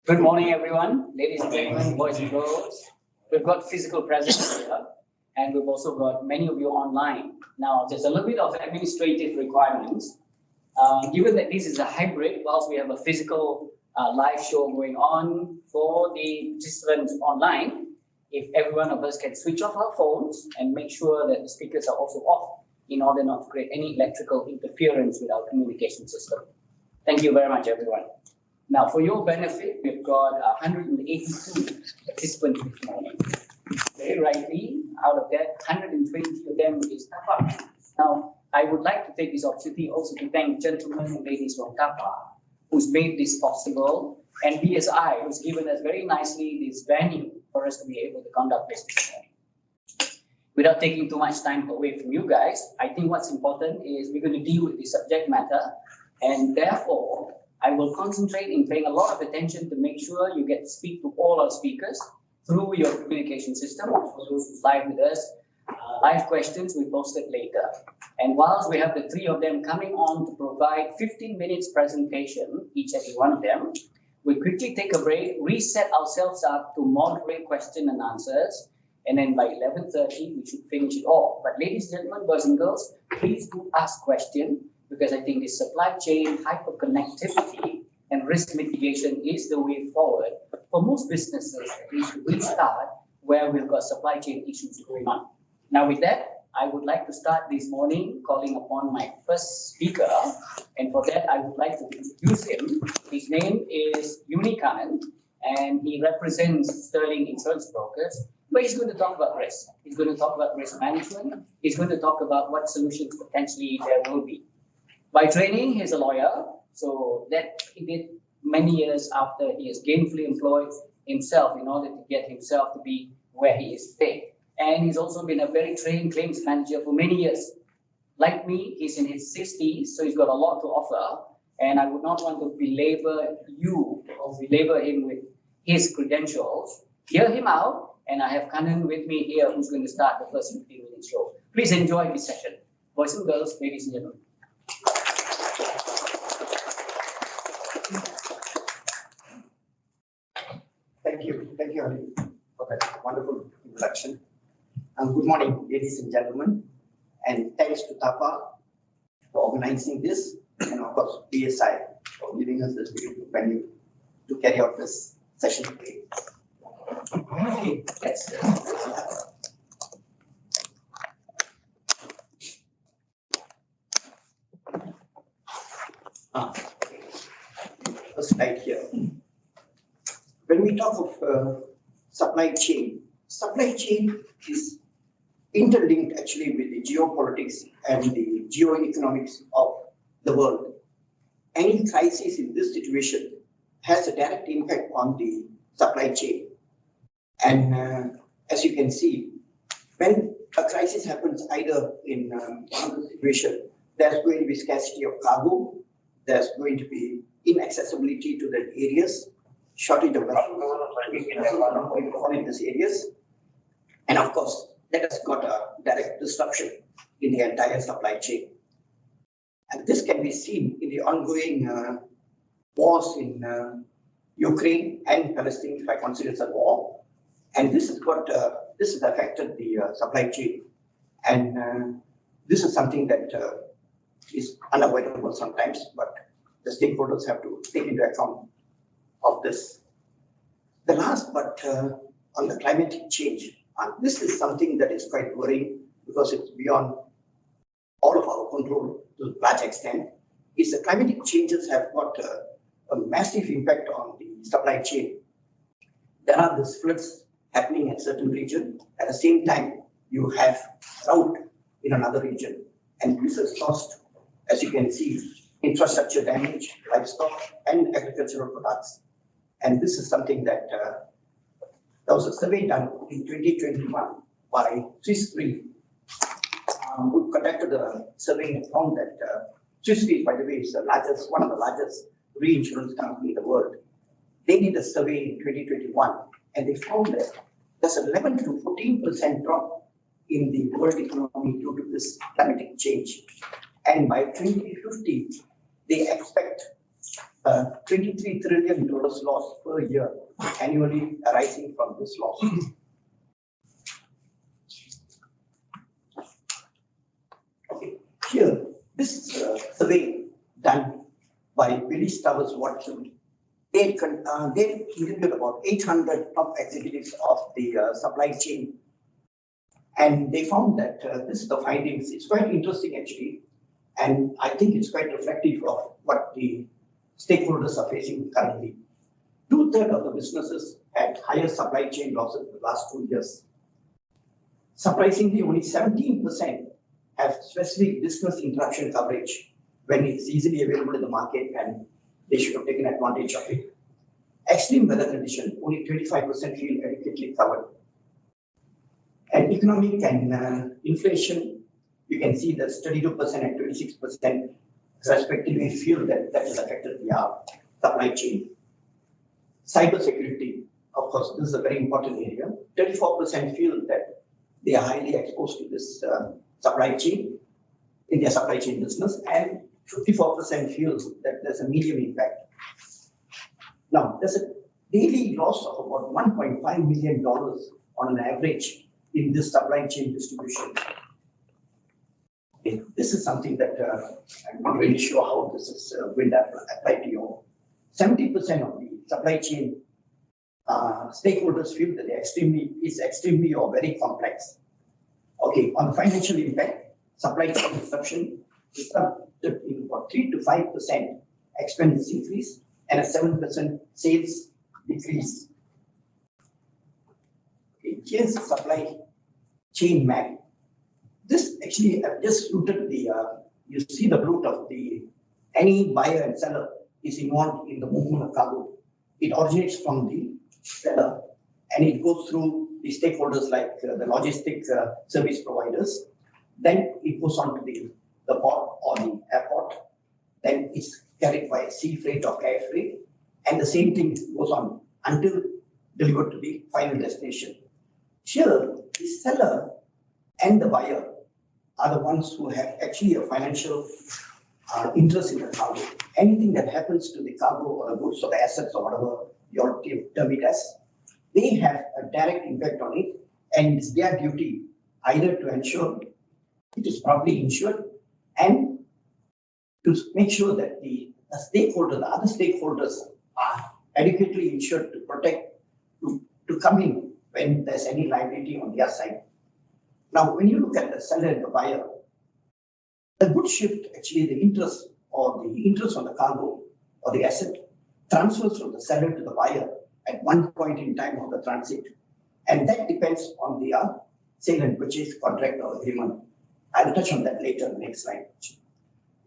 Good morning, everyone, ladies and gentlemen, boys and girls. We've got physical presence here, and we've also got many of you online. Now, there's a little bit of administrative requirements. Given that this is a hybrid, whilst we have a physical live show going on for the participants online, if every one of us can switch off our phones and make sure that the speakers are also off in order not to create any electrical interference with our communication system. Thank you very much, everyone. Now, for your benefit, we've got 182 participants this morning. Very rightly, out of that, 120 of them is TAPA. Now, I would like to take this opportunity also to thank gentlemen and ladies from TAPA who's made this possible, and BSI, who's given us very nicely this venue for us to be able to conduct this morning. Without taking too much time away from you guys, I think what's important is we're going to deal with the subject matter, and therefore, I will concentrate in paying a lot of attention to make sure you get to speak to all our speakers through your communication system. For those who's live with us, live questions we posted later. And whilst we have the three of them coming on to provide 15 minutes presentation, each and every one of them, we quickly take a break, reset ourselves up to moderate question and answers, and then by 11:30 we should finish it all. But ladies and gentlemen, boys and girls, please do ask questions, because I think the supply chain hyperconnectivity and risk mitigation is the way forward for most businesses, at least to restart where we've got supply chain issues going on. Now with that, I would like to start this morning calling upon my first speaker, and for that I would like to introduce him. His name is Unikanan, and he represents Sterling Insurance Brokers, but he's going to talk about risk. He's going to talk about risk management. He's going to talk about what solutions potentially there will be. By training, he's a lawyer, so that he did many years after he has gainfully employed himself in order to get himself to be where he is today. And he's also been a very trained claims manager for many years. Like me, he's in his 60s, so he's got a lot to offer, and I would not want to belabor you or belabor him with his credentials. Hear him out, and I have Kanan with me here who's going to start the first 15-minute show. Please enjoy this session. Boys and girls, ladies and gentlemen. Thank you, Ali, for that wonderful introduction. Good morning, ladies and gentlemen, and thanks to TAPA for organizing this, and of course BSI for giving us this beautiful venue to carry out this session today. Okay, let's first slide here. When we talk of supply chain is interlinked actually with the geopolitics and the geoeconomics of the world. Any crisis in this situation has a direct impact on the supply chain. And as you can see, when a crisis happens either in one of the situations, there's going to be scarcity of cargo, there's going to be inaccessibility to the areas, shortage of in these areas, and of course that has got a direct disruption in the entire supply chain. And this can be seen in the ongoing wars in Ukraine and Palestine, if I consider it a war. And this is what this has affected the supply chain, and this is something that is unavoidable sometimes, but the stakeholders have to take into account of this. The last, but on the climatic change, and this is something that is quite worrying because it's beyond all of our control to a large extent, is the climatic changes have got a massive impact on the supply chain. There are these floods happening in certain region. At the same time, you have drought in another region. And this has caused, as you can see, infrastructure damage, livestock, and agricultural products. And this is something that there was a survey done in 2021 by Swiss Re, who conducted a survey and found that Swiss Re, by the way, is one of the largest reinsurance companies in the world. They did a survey in 2021, and they found that there's an 11 to 14% drop in the world economy due to this climatic change. And by 2050, they expect $23 trillion loss per year annually arising from this loss. Okay, here, this survey done by Willis Towers Watson, they interviewed about 800 top executives of the supply chain, and they found that this is the findings. It's quite interesting actually, and I think it's quite reflective of what the stakeholders are facing currently. 2/3 of the businesses had higher supply chain losses in the last 2 years. Surprisingly, only 17% have specific business interruption coverage when it's easily available in the market and they should have taken advantage of it. Extreme weather condition, only 25% feel adequately covered. And economic and inflation, you can see that 32% and 26% respectively feel that that has affected their supply chain. Cyber security, of course, this is a very important area. 34% feel that they are highly exposed to this supply chain in their supply chain business, and 54% feel that there's a medium impact. Now, there's a daily loss of about $1.5 million on an average in this supply chain distribution. Okay, this is something that I'm not really sure how this is going to apply to you. 70% of the supply chain stakeholders feel that it's extremely or very complex. Okay, on the financial impact, supply chain disruption resulted in about 3 to 5% expense increase and a 7% sales decrease. Okay, here's the supply chain map. This actually, I've just rooted the, you see the root of any buyer and seller is involved in the movement of cargo. It originates from the seller and it goes through the stakeholders like the logistics service providers. Then it goes on to the port or the airport. Then it's carried by sea freight or air freight. And the same thing goes on until delivered to the final destination. Here, the seller and the buyer are the ones who have actually a financial interest in the cargo. Anything that happens to the cargo or the goods or the assets or whatever your term it as, they have a direct impact on it, and it's their duty either to ensure it is properly insured and to make sure that the other stakeholders are adequately insured to protect, to come in when there's any liability on their side. Now, when you look at the seller and the buyer, the good shift, actually the interest on the cargo or the asset transfers from the seller to the buyer at one point in time of the transit. And that depends on the sale and purchase contract or agreement. I'll touch on that later in the next slide.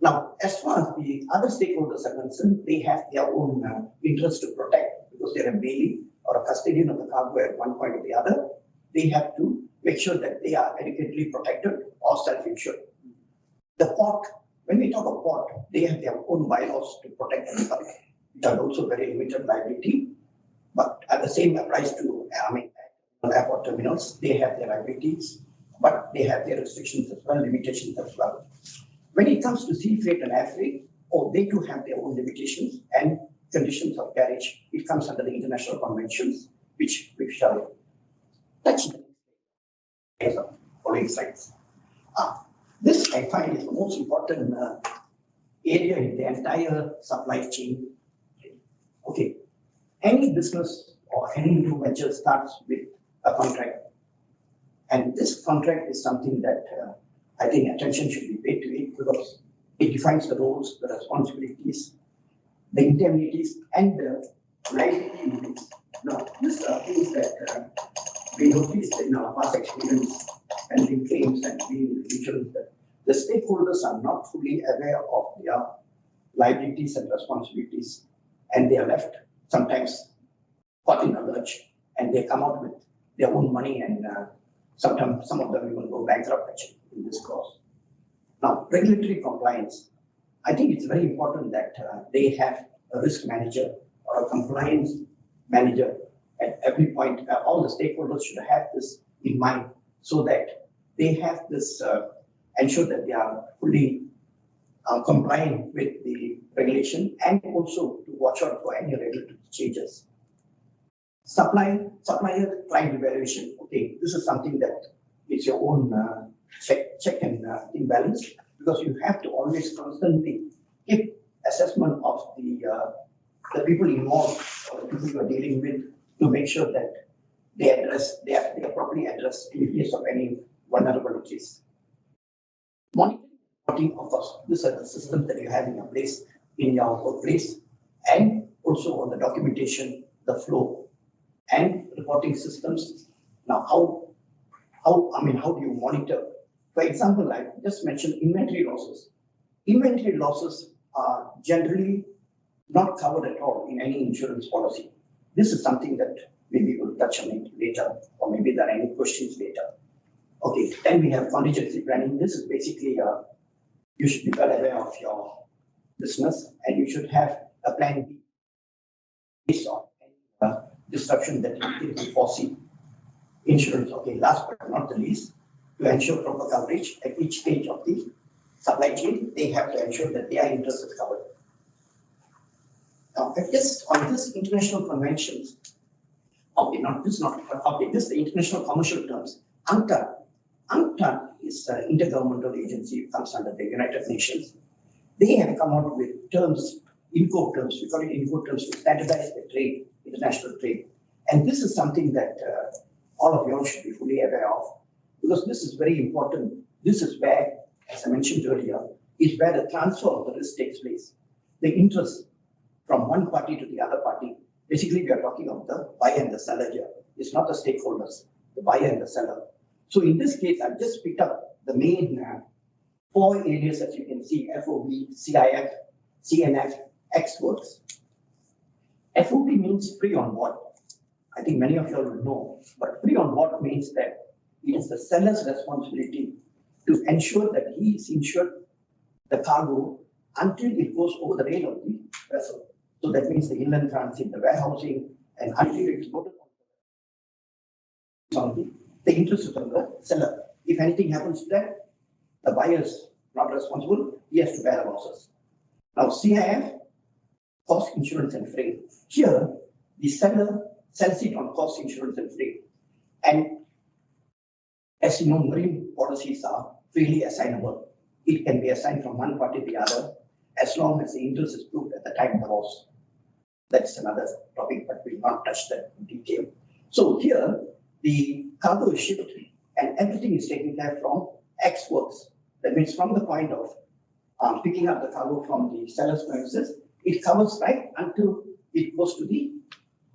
Now, as far as the other stakeholders are concerned, they have their own interest to protect because they're a bailee or a custodian of the cargo at one point or the other. They have to make sure that they are adequately protected or self-insured. The port, when we talk of port, they have their own bylaws to protect themselves, which are also very limited liability. But the same applies to airport terminals. They have their liabilities, but they have their restrictions as well, limitations as well. When it comes to sea freight and air freight, they too have their own limitations and conditions of carriage. It comes under the international conventions, which we shall touch in the following slides. This, I find, is the most important area in the entire supply chain. Okay, any business or any new venture starts with a contract. And this contract is something that I think attention should be paid to it because it defines the roles, the responsibilities, the indemnities, and the liabilities. Now, these are things that we noticed in our past experience handling claims and being insurance that the stakeholders are not fully aware of their liabilities and responsibilities, and they are left sometimes caught in a lurch, and they come out with their own money, and sometimes some of them even go bankrupt actually in this course. Now, regulatory compliance. I think it's very important that they have a risk manager or a compliance manager at every point. All the stakeholders should have this in mind so that they have this, ensure that they are fully complying with the regulation and also to watch out for any regulatory changes. Supplier client evaluation. Okay, this is something that is your own check and imbalance, because you have to always constantly keep assessment of the people involved or the people you are dealing with to make sure that they are properly addressed in case of any vulnerabilities. Monitoring, of course, these are the systems that you have in your place, in your workplace, and also on the documentation, the flow, and reporting systems. Now, how do you monitor? For example, I just mentioned inventory losses. Inventory losses are generally not covered at all in any insurance policy. This is something that maybe we'll touch on it later, or maybe there are any questions later. Okay, then we have contingency planning. This is basically you should be well aware of your business, and you should have a plan B based on any disruption that you can foresee. Insurance, okay, last but not the least, to ensure proper coverage at each stage of the supply chain, they have to ensure that their interest is covered. Now, on this international conventions, this is the international commercial terms. UNCTAD is an intergovernmental agency, comes under the United Nations. They have come out with terms, INCO terms, we call it INCO terms, to standardize the trade, international trade. And this is something that all of you all should be fully aware of, because this is very important. This is where, as I mentioned earlier, is where the transfer of the risk takes place. The interest from one party to the other party. Basically, we are talking of the buyer and the seller here. It's not the stakeholders, the buyer and the seller. So in this case, I've just picked up the main 4 areas that you can see: FOB, CIF, CNF, X works. FOB means free on board. I think many of you all will know, but free on board means that it is the seller's responsibility to ensure that he is insured the cargo until it goes over the rail of the vessel. So that means the inland transit, the warehousing, and until it is loaded on the interest is on the seller. If anything happens to that, the buyer is not responsible, he has to bear the losses. Now, CIF, cost, insurance, and freight. Here, the seller sells it on cost, insurance, and freight. And as you know, marine policies are freely assignable. It can be assigned from one party to the other as long as the interest is proved at the time of the loss. That's another topic, but we'll not touch that in detail. So here, the cargo is shipped and everything is taken care from X works. That means from the point of picking up the cargo from the seller's premises, it covers right until it goes to the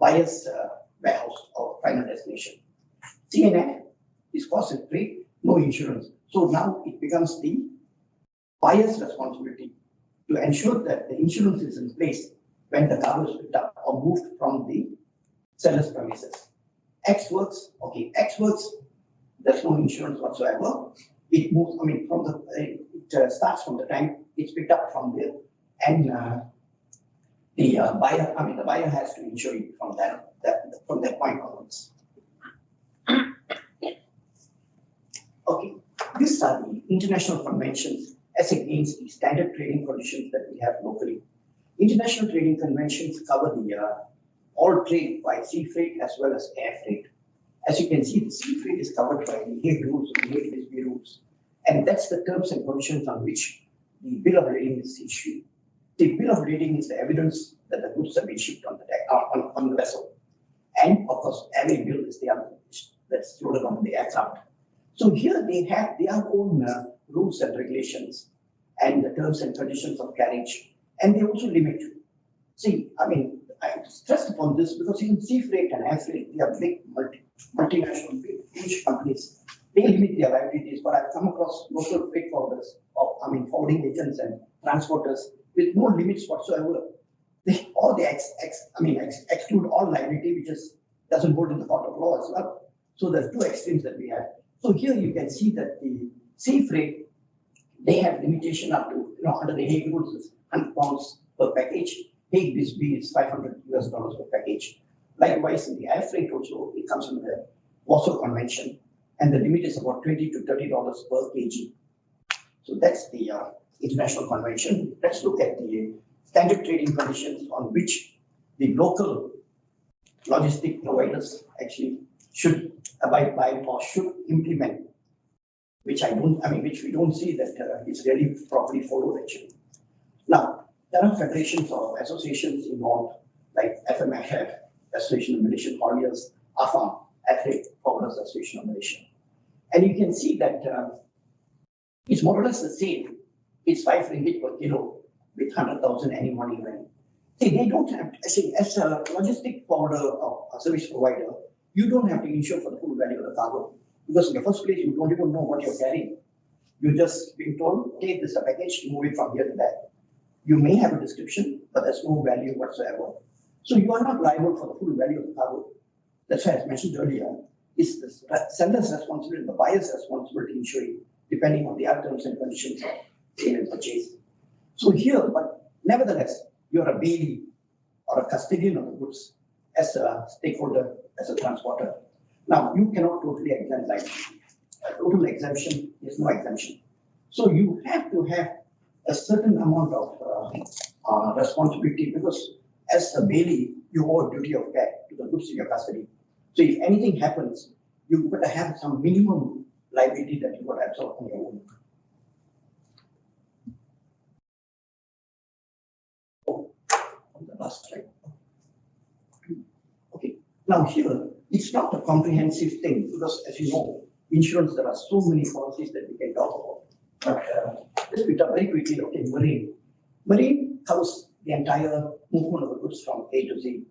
buyer's warehouse or final destination. CNF is cost and freight, no insurance. So now it becomes the buyer's responsibility to ensure that the insurance is in place when the cargo is picked up or moved from the seller's premises. X works, okay, X works, there's no insurance whatsoever. It moves, it starts from the time it's picked up from there, and the buyer has to insure it from that point onwards. Okay, these are the international conventions as against the standard trading conditions that we have locally. International trading conventions cover the all trade by sea freight as well as air freight. As you can see, the sea freight is covered by the Hague rules and the Hague rules, and that's the terms and conditions on which the bill of lading is issued. The bill of lading is the evidence that the goods have been shipped on the deck, on the vessel, and of course, airway bill is the other that's loaded on the aircraft. So here they have their own rules and regulations and the terms and conditions of carriage, and they also limit. See, I stressed upon this because even sea freight and air freight, they are big multinational, big, huge companies. They limit their liabilities, but I've come across local freight forwarders, forwarding agents and transporters with no limits whatsoever. They exclude all liability, which doesn't hold in the court of law as well. So there's two extremes that we have. So here you can see that the sea freight, they have limitation up to, under the Hague rules, is 100 pounds per package. Hague Bisbee is $500 per package. Likewise, in the air freight also, it comes from the Warsaw Convention, and the limit is about $20 to $30 per kg. So that's the international convention. Let's look at the standard trading conditions on which the local logistic providers actually should abide by or should implement, which we don't see that it's really properly followed actually. Now, there are federations or associations involved, like FMFF, Association of Malaysian Hauliers, AFAM, Athlete Foreigners Association of Malaysia. And you can see that it's more or less the same. It's 5 ringgit per kilo with 100,000 any money value. See, they don't have, as a logistic forwarder or a service provider, you don't have to insure for the full value of the cargo. Because in the first place, you don't even know what you're carrying. You're just being told, take this package, move it from here to there. You may have a description, but there's no value whatsoever. So you are not liable for the full value of the cargo. That's why, as mentioned earlier, it's the seller's responsibility and the buyer's responsibility to insure it, depending on the other terms and conditions of sale and purchase. So here, but nevertheless, you're a bailey or a custodian of the goods as a stakeholder, as a transporter. Now, you cannot totally exempt liability. A total exemption is no exemption. So you have to have a certain amount of responsibility, because as a bailey, you owe a duty of care to the goods in your custody. So if anything happens, you better have some minimum liability that you got to absorb on your own. On the last slide. Okay. Now here, it's not a comprehensive thing, because as you know, insurance, there are so many policies that we can talk about. But let's pick up very quickly. Okay, marine. Marine covers the entire movement of the goods from A to Z.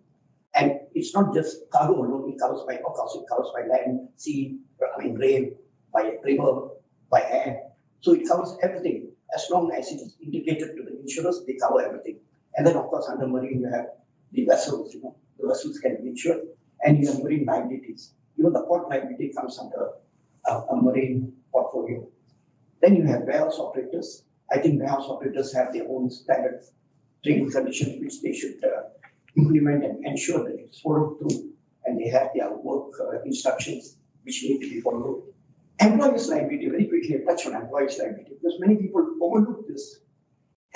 And it's not just cargo alone, it covers by land, sea, rail, by river, by air. So it covers everything. As long as it is indicated to the insurers, they cover everything. And then of course under marine you have the vessels, the vessels can be insured, and you have marine liabilities. The port liability comes under a marine portfolio. Then you have warehouse operators. I think warehouse operators have their own standard trading conditions which they should implement and ensure that it's followed through, and they have their work instructions which need to be followed. Employers' liability, very quickly I touch on employers' liability, because many people overlook this.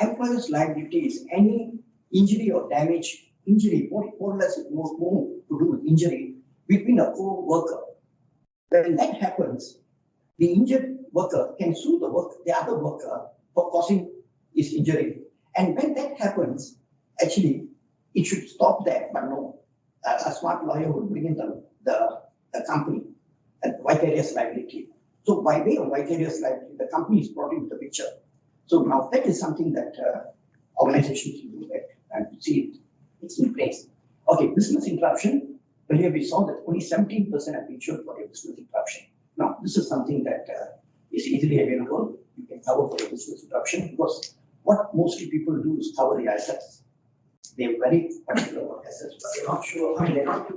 Employers' liability is any injury or damage, more or less more to do with injury between a co-worker. When that happens, the injured worker can sue the other worker for causing his injury. And when that happens, actually, it should stop there, but no. A smart lawyer would bring in the company, and vicarious liability. So by way of vicarious liability, the company is brought into the picture. So now that is something that organizations should look at and see it's in place. Okay, business interruption. Earlier we saw that only 17% have been insured for your business interruption. Now, this is something that is easily available. You can cover for your business interruption, because what mostly people do is cover the assets. They're very particular about assets, but they're not sure. They're not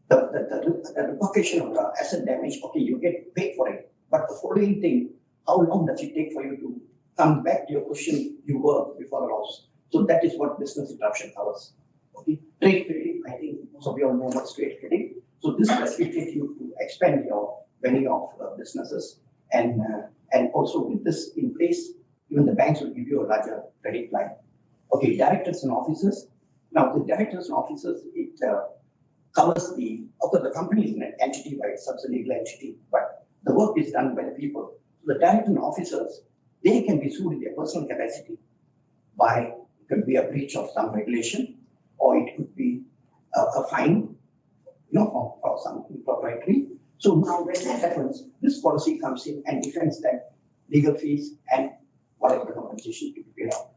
the repercussion of the asset damage. Okay, you get paid for it, but the following thing, how long does it take for you to come back to your position you were before the loss? So that is what business interruption covers. Okay, trade credit. I think most of you all know what's trade credit. So this facilitates you to expand your venue of businesses, and also with this in place, even the banks will give you a larger credit line. Okay, directors and officers. Now, the directors and officers, it covers the company is an entity by itself, a legal entity, but the work is done by the people. So the directors and officers, they can be sued in their personal capacity by, it could be a breach of some regulation, or it could be a fine, for some impropriety. So now when that happens, this policy comes in and defends that legal fees and whatever the compensation to be paid out.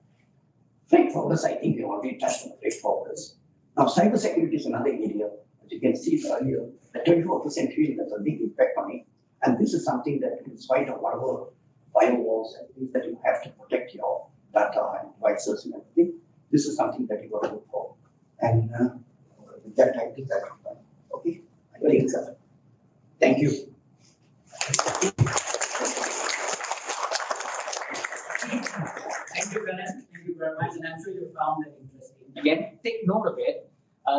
Freight forwarders, I think we already touched on freight forwarders. Now, cybersecurity is another area. As you can see earlier, the 24% field has a big impact on it. And this is something that, in spite of whatever firewalls and things that you have to protect your data and devices and everything, this is something that you got to look for. And with that, I think that's done. Okay. I think thank you. Thank you, Brennan. Thank you very much. And I'm sure you found that interesting. Again, take note of it.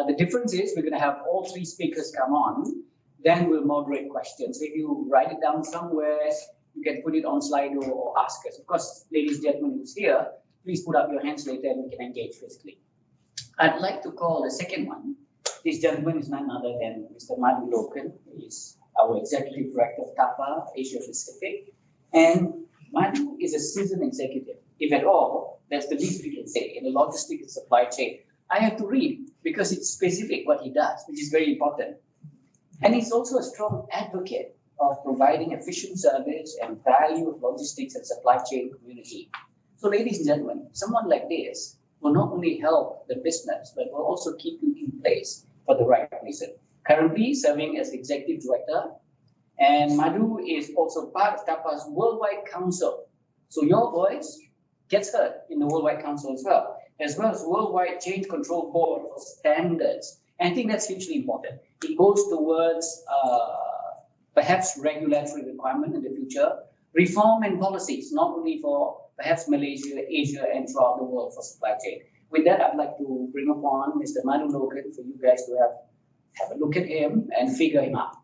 The difference is we're going to have all three speakers come on, then we'll moderate questions. If you write it down somewhere, you can put it on Slido or ask us. Of course, ladies and gentlemen who's here, please put up your hands later and we can engage physically. I'd like to call the second one. This gentleman is none other than Mr. Madhu Lokan. He is our Executive Director of TAPA Asia Pacific. And Madhu is a seasoned executive. If at all, that's the least we can say in the logistics and supply chain. I have to read because it's specific what he does, which is very important. And he's also a strong advocate of providing efficient service and value of logistics and supply chain community. So ladies and gentlemen, someone like this will not only help the business, but will also keep you in place for the right reason. Currently serving as Executive Director, and Madhu is also part of TAPA's Worldwide Council. So your voice gets heard in the Worldwide Council as well as Worldwide Change Control Board for standards. And I think that's hugely important. It goes towards perhaps regulatory requirement in the future, reform and policies, not only for perhaps Malaysia, Asia, and throughout the world for supply chain. With that, I'd like to bring upon Mr. Madhu Lokan for you guys to have a look at him and figure him out.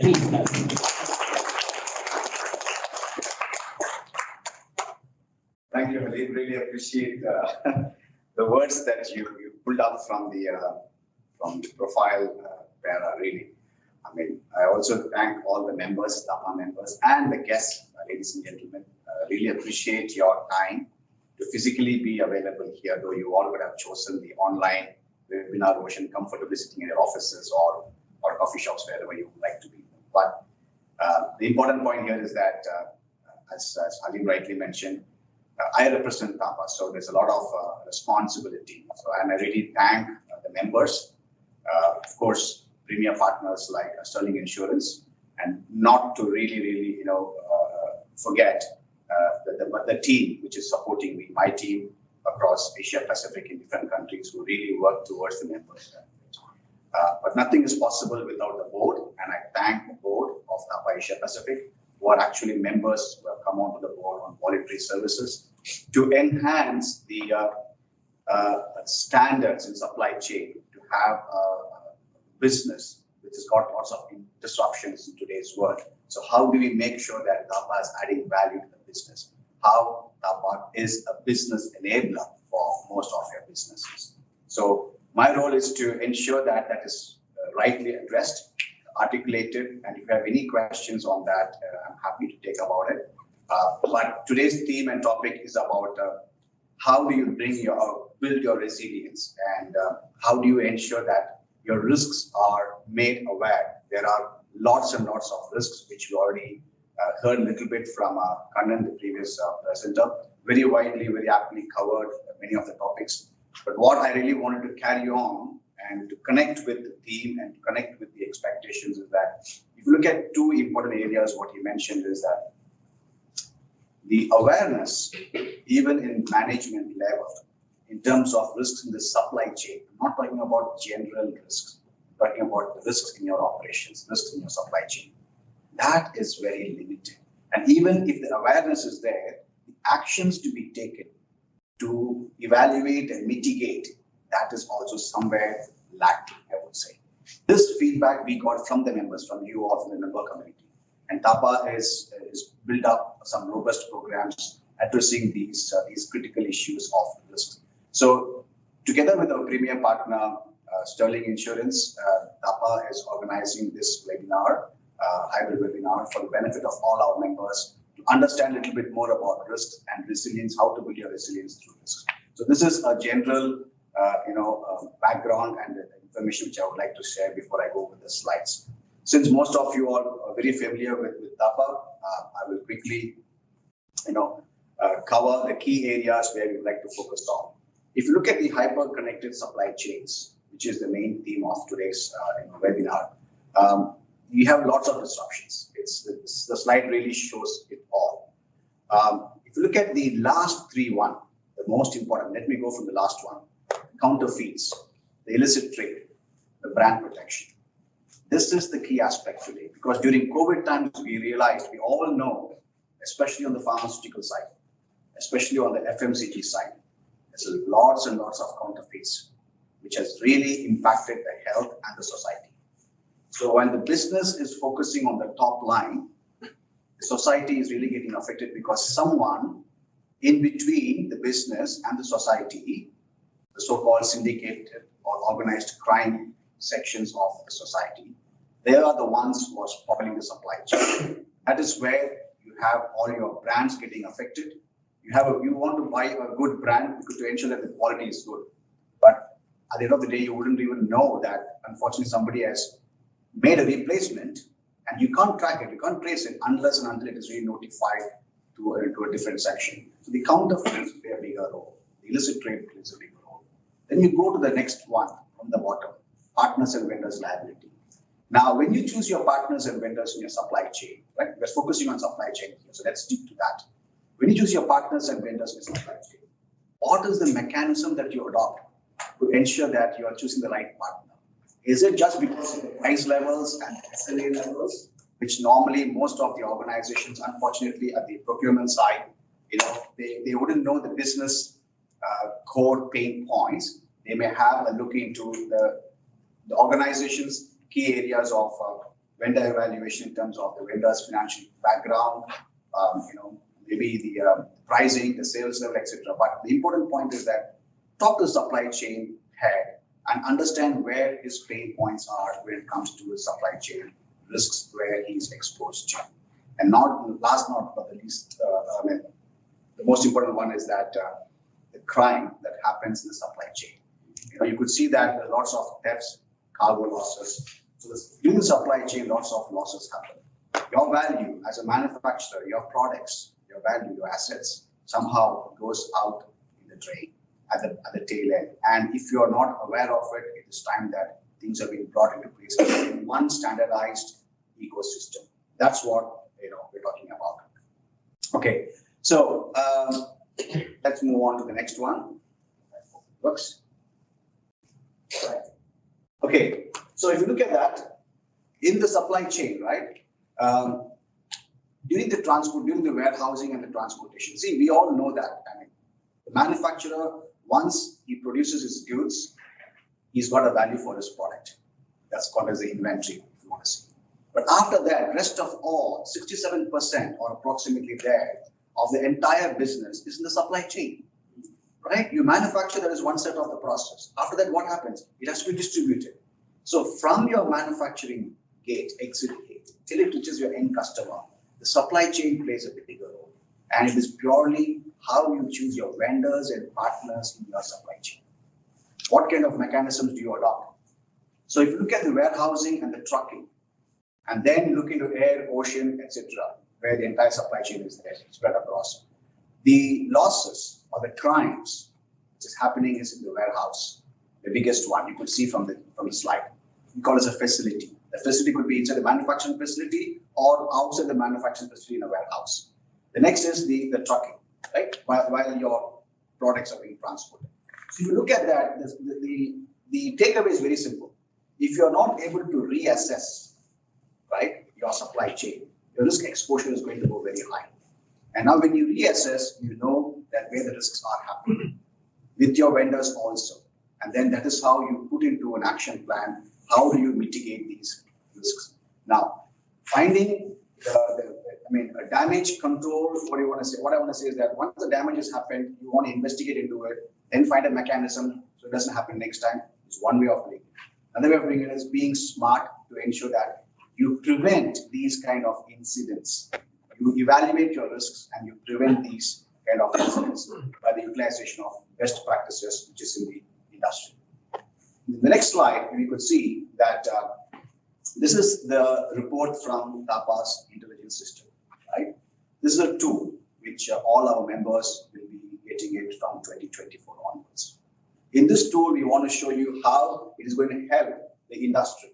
Please, Madhu. Thank you, Halil. Really appreciate the words that you pulled up from the profile para, really. I mean, I also thank all the members, TAPA members, and the guests, ladies and gentlemen. Really appreciate your time to physically be available here, though you all would have chosen the online webinar version, comfortably sitting in your offices or coffee shops, wherever you would like to be. But the important point here is that, as Ali rightly mentioned, I represent TAPA, so there's a lot of responsibility. So, and I really thank the members, of course, premier partners like Sterling Insurance, and not to really, forget the team which is supporting me, my team across Asia Pacific in different countries who really work towards the members. But nothing is possible without the board, and I thank the board of TAPA Asia Pacific, who are actually members who have come onto the board on voluntary services to enhance the standards in supply chain, to have a business which has got lots of disruptions in today's world. So how do we make sure that TAPA is adding value to the business? How TAPA is a business enabler for most of your businesses. So my role is to ensure that that is rightly addressed, articulated, and if you have any questions on that, I'm happy to take about it. But today's theme and topic is about how do you build your resilience, and how do you ensure that your risks are made aware. There are lots and lots of risks, which we already heard a little bit from Kannan, the previous presenter, very widely, very aptly covered many of the topics. But what I really wanted to carry on and to connect with the theme and to connect with the expectations is that if you look at two important areas, what he mentioned is that the awareness, even in management level, in terms of risks in the supply chain. I'm not talking about general risks, I'm talking about the risks in your operations, risks in your supply chain. That is very limited. And even if the awareness is there, the actions to be taken to evaluate and mitigate, that is also somewhere lacking, I would say. This feedback we got from the members, from you all, from the member community. And TAPA is built up some robust programs addressing these critical issues of risk. So together with our premier partner, Sterling Insurance, TAPA is organizing this webinar, hybrid webinar, for the benefit of all our members to understand a little bit more about risks and resilience, how to build your resilience through risks. So this is a general background and information which I would like to share before I go with the slides. Since most of you all are very familiar with TAPA, I will quickly cover the key areas where we would like to focus on. If you look at the hyper-connected supply chains, which is the main theme of today's webinar, we have lots of disruptions. The slide really shows it all. If you look at the last the most important, let me go from the last one, counterfeits, the illicit trade, the brand protection. This is the key aspect today, because during COVID times, we realized, we all know, especially on the pharmaceutical side, especially on the FMCG side, there's lots and lots of counterfeits, which has really impacted the health and the society. So when the business is focusing on the top line, the society is really getting affected because someone in between the business and the society, the so-called syndicated or organized crime sections of the society, they are the ones who are spoiling the supply chain. That is where you have all your brands getting affected. You want to buy a good brand to ensure that the quality is good. But at the end of the day, you wouldn't even know that unfortunately somebody has made a replacement and you can't track it, you can't trace it unless and until it is really notified to a different section. So the counterfeits play a bigger role. The illicit trade plays a bigger role. Then you go to the next one from the bottom, partners and vendors liability. Now, when you choose your partners and vendors in your supply chain, right? We're focusing on supply chain here, so let's stick to that. When you choose your partners and vendors in supply chain, what is the mechanism that you adopt to ensure that you are choosing the right partner? Is it just because of the price levels and SLA levels, which normally most of the organizations, unfortunately, at the procurement side, they wouldn't know the business core pain points. They may have a look into the organization's key areas of vendor evaluation in terms of the vendor's financial background, maybe the pricing, the sales level, etc. But the important point is that talk to the supply chain head and understand where his pain points are when it comes to the supply chain risks where he is exposed to. And last but the least, the most important one is that the crime that happens in the supply chain. You could see that there are lots of thefts, cargo losses. So during the supply chain, lots of losses happen. Your value as a manufacturer, your products, your value, your assets somehow goes out in the drain at the tail end. And if you are not aware of it, it is time that things are being brought into place in one standardized ecosystem. That's what we're talking about. Okay, so let's move on to the next one. Works. Right. Okay, so if you look at that in the supply chain, right? During the transport, during the warehousing and the transportation, see, we all know that. I mean, the manufacturer, once he produces his goods, he's got a value for his product. That's called as the inventory, if you want to see. But after that, rest of all, 67% or approximately there of the entire business is in the supply chain, right? You manufacture, that is one set of the process. After that, what happens? It has to be distributed. So from your manufacturing gate, exit gate, till it reaches your end customer, the supply chain plays a bigger role. And it is purely how you choose your vendors and partners in your supply chain. What kind of mechanisms do you adopt? So if you look at the warehousing and the trucking, and then look into air, ocean, etc., where the entire supply chain is there, spread across, the losses or the crimes which is happening is in the warehouse, the biggest one you could see from the slide. We call it a facility. The facility could be inside the manufacturing facility or outside the manufacturing facility in a warehouse. The next is the trucking, right? While your products are being transported. So if you look at that, the takeaway is very simple. If you're not able to reassess, right, your supply chain, your risk exposure is going to go very high. And now when you reassess, you know that where the risks are happening with your vendors also. And then that is how you put into an action plan. How do you mitigate these risks? Now, finding a damage control, what I want to say is that once the damage has happened, you want to investigate into it, then find a mechanism so it doesn't happen next time. It's one way of doing it. Another way of doing it is being smart to ensure that you prevent these kind of incidents. You evaluate your risks and you prevent these kind of incidents by the utilization of best practices, which is in the industry. In the next slide, we could see that this is the report from TAPA's intelligence system, right? This is a tool which all our members will be getting it from 2024 onwards. In this tool, we want to show you how it is going to help the industry,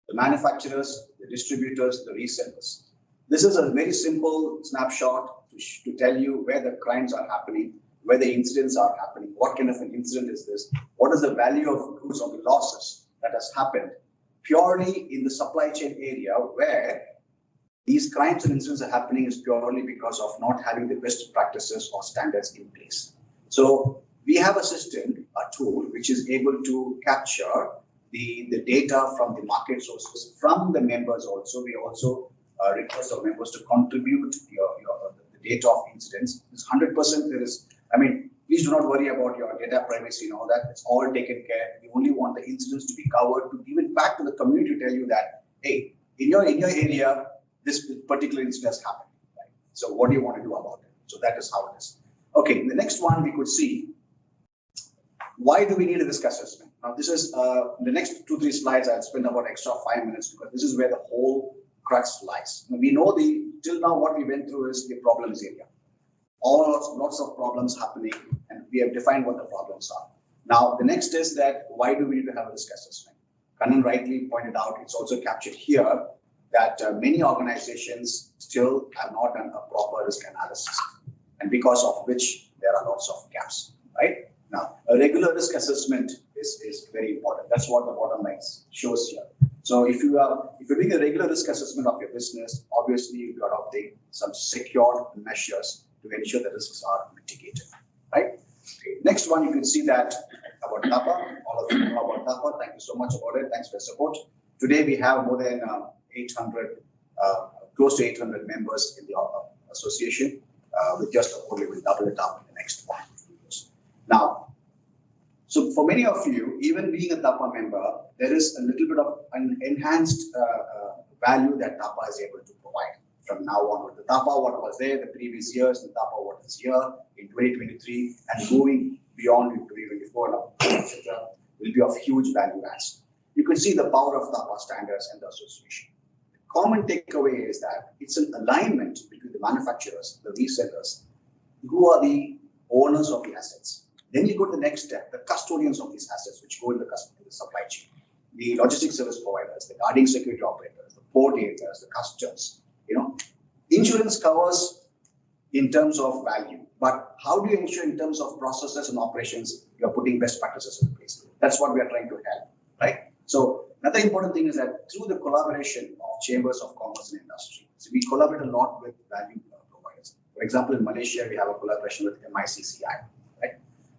the manufacturers, the distributors, the resellers. This is a very simple snapshot to tell you where the crimes are happening, where the incidents are happening, what kind of an incident is this, what is the value of goods or the losses that has happened purely in the supply chain area where these crimes and incidents are happening is purely because of not having the best practices or standards in place. So we have a system, a tool, which is able to capture the data from the market sources, from the members also. We also request of members to contribute the data of incidents. It's 100% there is, I mean, please do not worry about your data privacy and all that. It's all taken care. We only want the incidents to be covered, to give it back to the community to tell you that, hey, in your area, this particular incident has happened. Right? So what do you want to do about it? So that is how it is. Okay, the next one we could see, why do we need a risk assessment? Now this is, the next 2-3 slides, I'll spend about extra 5 minutes because this is where the whole crux lies. We know till now what we went through is the problems area. Lots of problems happening, and we have defined what the problems are. Now, the next is that why do we need to have a risk assessment? Kannan rightly pointed out, it's also captured here that many organizations still have not done a proper risk analysis, and because of which there are lots of gaps, right? Now, a regular risk assessment is very important. That's what the bottom line shows here. So if you're doing a regular risk assessment of your business, obviously you're adopting some secured measures to ensure the risks are mitigated, right? Okay. Next one, you can see that about TAPA. All of you know about TAPA. Thank you so much about it. Thanks for your support. Today we have more than 800, close to 800 members in the association. With just upholding, we'll double it up in the next 1 to 2 years. Now, so for many of you, even being a TAPA member, there is a little bit of an enhanced value that TAPA is able to provide. From now on, the TAPA, what was there the previous years, the TAPA, what is here in 2023, and moving beyond in 2024, etc., will be of huge value adds. You can see the power of TAPA standards and the association. The common takeaway is that it's an alignment between the manufacturers, the resellers, who are the owners of the assets. Then you go to the next step, the custodians of these assets, which go in the supply chain, the logistics service providers, the guarding security operators, the port areas, the customs. Insurance covers in terms of value, but how do you ensure in terms of processes and operations, you're putting best practices in place? That's what we are trying to help, right? So another important thing is that through the collaboration of chambers of commerce and industry, so we collaborate a lot with value providers. For example, in Malaysia, we have a collaboration with MICCI, right?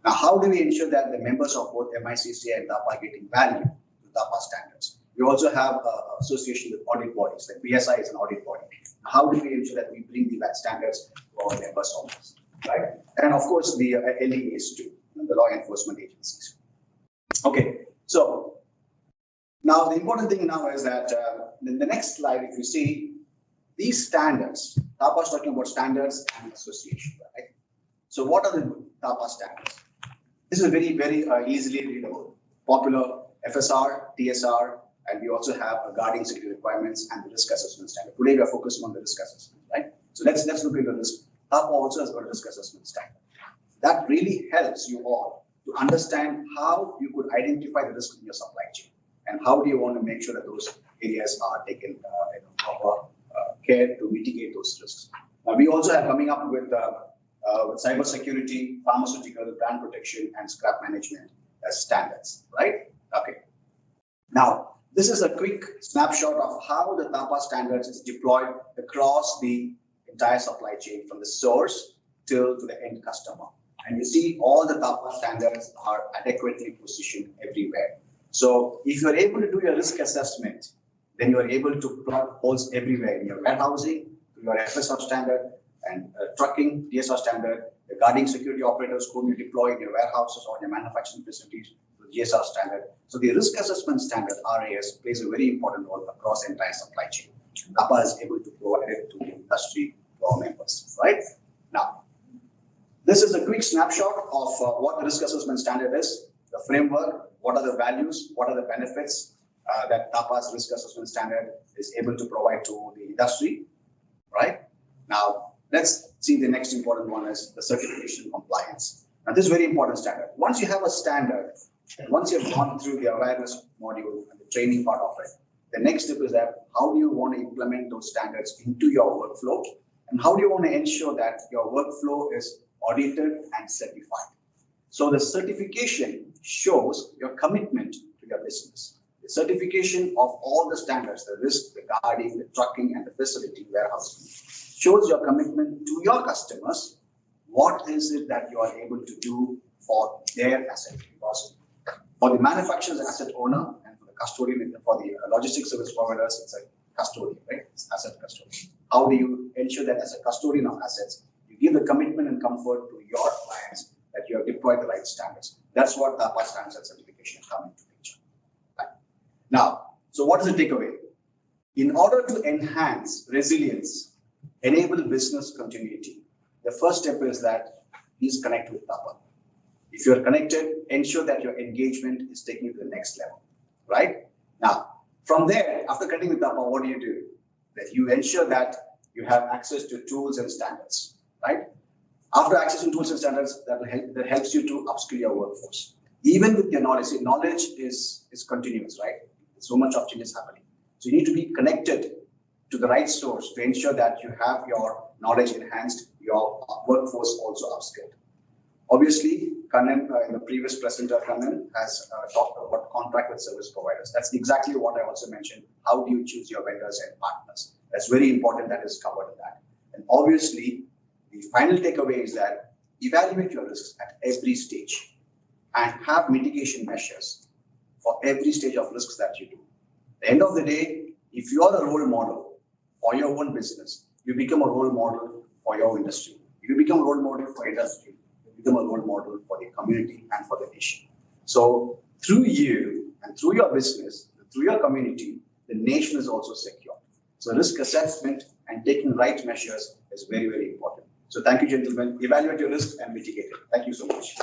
Now, how do we ensure that the members of both MICCI and TAPA are getting value to TAPA standards? We also have association with audit bodies, like BSI is an audit body. How do we ensure that we bring the standards to our members always, right? And of course, the LEAs too, the law enforcement agencies. Okay, so now the important thing now is that in the next slide, if you see these standards, TAPA is talking about standards and association, right? So what are the TAPA standards? This is very, very easily readable. Popular FSR, TSR, and we also have guarding security requirements and the risk assessment standard. Today we are focusing on the risk assessment, right? So let's look at the risk. TAPA also has got a risk assessment standard. That really helps you all to understand how you could identify the risk in your supply chain and how do you want to make sure that those areas are taken proper care to mitigate those risks. Now we also have coming up with cyber security, pharmaceutical, brand protection, and scrap management as standards, right? Okay. Now, this is a quick snapshot of how the TAPA standards is deployed across the entire supply chain from the source till to the end customer. And you see all the TAPA standards are adequately positioned everywhere. So if you're able to do your risk assessment, then you are able to plug holes everywhere in your warehousing, your FSR standard, and trucking, TSR standard, the guarding security operators whom you deploy in your warehouses or your manufacturing facilities, the GSR standard. So the risk assessment standard, RAS, plays a very important role across the entire supply chain. TAPA is able to provide it to the industry, to our members, right? Now, this is a quick snapshot of what the risk assessment standard is, the framework, what are the values, what are the benefits that TAPA's risk assessment standard is able to provide to the industry, right? Now, let's see the next important one is the certification compliance. Now, this is a very important standard. Once you have a standard, and once you've gone through the awareness module and the training part of it, the next step is that how do you want to implement those standards into your workflow? And how do you want to ensure that your workflow is audited and certified? So the certification shows your commitment to your business. The certification of all the standards, the risk, the guarding, the trucking, and the facility warehousing, shows your commitment to your customers. What is it that you are able to do for their asset? Because for the manufacturer's asset owner and for the custodian and for the logistics service providers, it's a custodian, right? It's asset custodian. How do you ensure that as a custodian of assets, you give the commitment and comfort to your clients that you have deployed the right standards? That's what TAPA standards and certification come into picture. Right? Now, so what is the takeaway? In order to enhance resilience, enable business continuity, the first step is that please connect with TAPA. If you're connected, ensure that your engagement is taken to the next level, right? Now, from there, after connecting with TAPA, what do? That you ensure that you have access to tools and standards, right? After accessing tools and standards, that helps you to upskill your workforce. Even with your knowledge, see, knowledge is continuous, right? So much of change is happening. So you need to be connected to the right source to ensure that you have your knowledge enhanced, your workforce also upskilled. Obviously, Kannan, in the previous presenter, Kannan has talked about contract with service providers. That's exactly what I also mentioned. How do you choose your vendors and partners? That's very important, that is covered in that. And obviously, the final takeaway is that evaluate your risks at every stage and have mitigation measures for every stage of risks that you do. At the end of the day, if you are a role model for your own business, you become a role model for your industry. If you become a role model for industry, you become a role model for the community and for the nation. So through you and through your business, through your community, the nation is also secure. So risk assessment and taking right measures is very, very important. So thank you, gentlemen. Evaluate your risk and mitigate it. Thank you so much.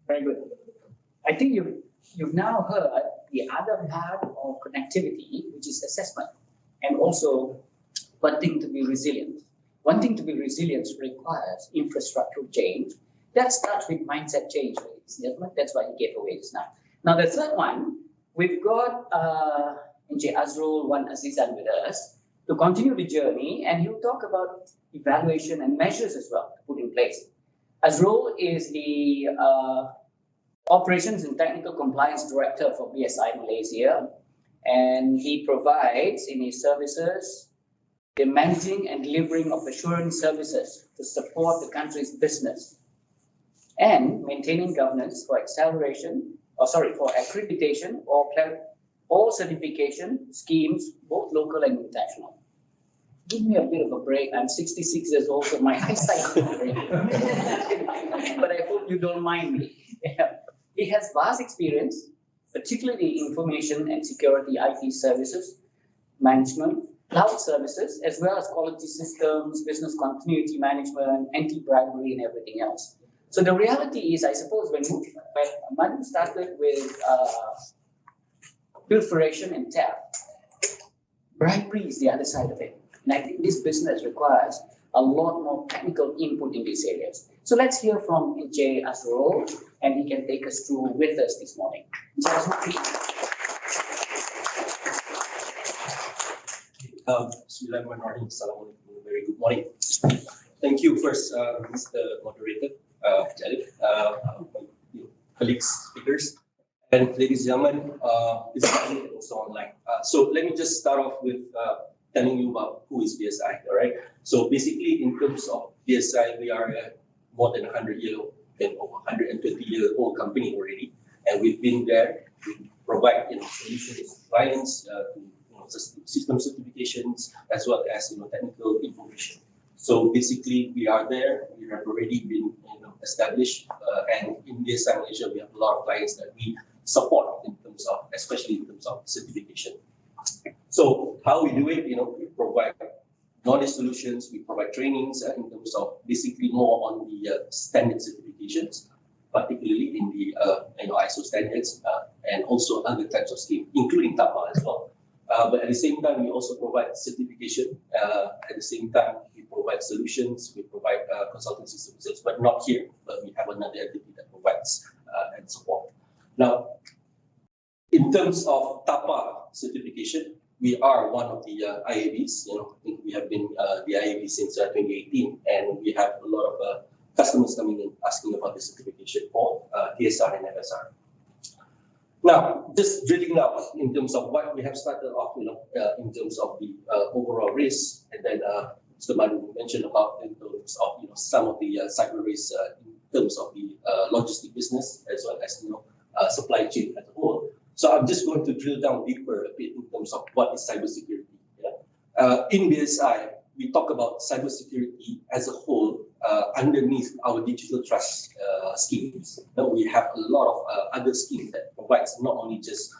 Very good. I think you've now heard the other part of connectivity, which is assessment, and also wanting to be resilient. Wanting to be resilient requires infrastructural change. That starts with mindset change, ladies and gentlemen. That's why he gave away just now. Now, the third one, we've got NJ Azrul, Wan Azizan with us to continue the journey, and he'll talk about evaluation and measures as well to put in place. Azrul is the Operations and Technical Compliance Director for BSI Malaysia, and he provides in his services the managing and delivering of assurance services to support the country's business and maintaining governance for for accreditation or certification schemes, both local and international. Give me a bit of a break. I'm 66 years old, so my eyesight is not very good. But I hope you don't mind me. He has vast experience, particularly information and security IT services, management, cloud services, as well as quality systems, business continuity management, anti-bribery, and everything else. So the reality is, I suppose, when Madhu started with pilferation and theft, bribery is the other side of it. And I think this business requires a lot more technical input in these areas. So let's hear from NJ Azrul, and he can take us through with us this morning. NJ Azrul, please. Bismillahirrahmanirrahim. Assalamualaikum. Very good morning. Thank you first, Mr. Moderator, Jalif, my colleagues, speakers, and ladies and gentlemen, this is also online. So let me just start off with telling you about who is BSI, all right? So basically, in terms of BSI, we are a more than 100-year-old and over 120-year-old company already, and we've been there. We provide solutions to clients, to system certifications, as well as technical information. So basically, we are there. We have already been established, and in BSI Malaysia, we have a lot of clients that we support in terms of, especially in terms of certification. So how we do it, we provide knowledge solutions, we provide trainings in terms of basically more on the standard certifications, particularly in the ISO standards and also other types of schemes, including TAPA as well. But at the same time, we also provide certification. At the same time, we provide solutions, we provide consultancy services, but not here, but we have another entity that provides and support. Now, in terms of TAPA certification, we are one of the IABs. I think we have been the IAB since 2018, and we have a lot of customers coming in asking about the certification for TSR and FSR. Now, just drilling down in terms of what we have started off, in terms of the overall risk, and then Mr. Manu mentioned about in terms of some of the cyber risks in terms of the logistic business as well as supply chain as a whole. So I'm just going to drill down deeper a bit in terms of what is cybersecurity. In BSI, we talk about cybersecurity as a whole underneath our digital trust schemes. Now we have a lot of other schemes that provides not only just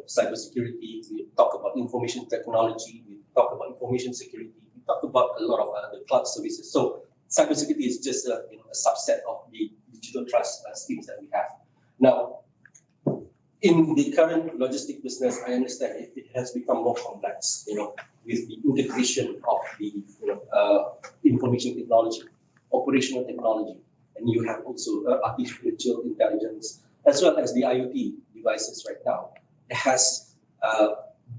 cybersecurity. We talk about information technology. We talk about information security. We talk about a lot of other cloud services. So cybersecurity is just a subset of the digital trust schemes that we have. Now, in the current logistic business, I understand it has become more complex, with the integration of the information technology, operational technology, and you have also artificial intelligence, as well as the IoT devices right now. It has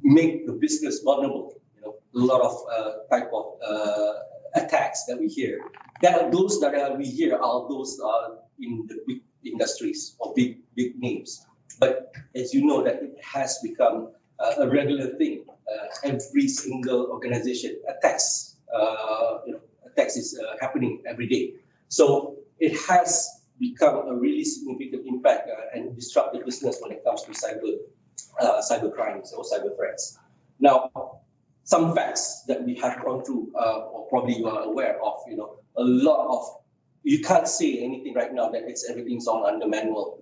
made the business vulnerable. A lot of type of attacks that we hear. Those that we hear are those in the big industries or big names. But as you know, that it has become a regular thing. Every single organization attacks is happening every day. So it has become a really significant impact and disrupt the business when it comes to cyber crimes or cyber threats. Now, some facts that we have gone through, or probably you are aware of, a lot of, you can't say anything right now that everything's all under manual.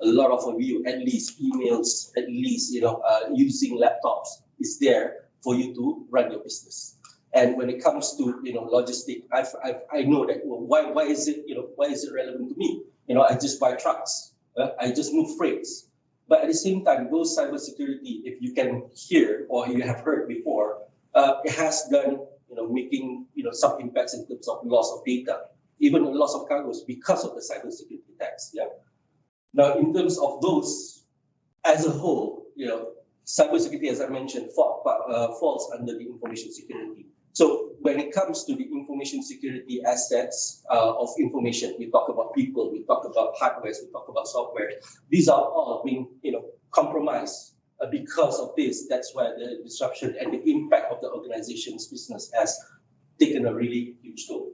A lot of you, at least emails, at least using laptops is there for you to run your business. And when it comes to logistic, I know that why is it relevant to me? I just buy trucks, I just move freights. But at the same time, those cybersecurity, if you can hear or you have heard before, it has done making some impacts in terms of loss of data, even loss of cargoes because of the cybersecurity attacks. Yeah. Now, in terms of those, as a whole, cybersecurity, as I mentioned, falls under the information security. So when it comes to the information security assets of information, we talk about people, we talk about hardware, we talk about software. These are all being, compromised because of this. That's why the disruption and the impact of the organization's business has taken a really huge toll.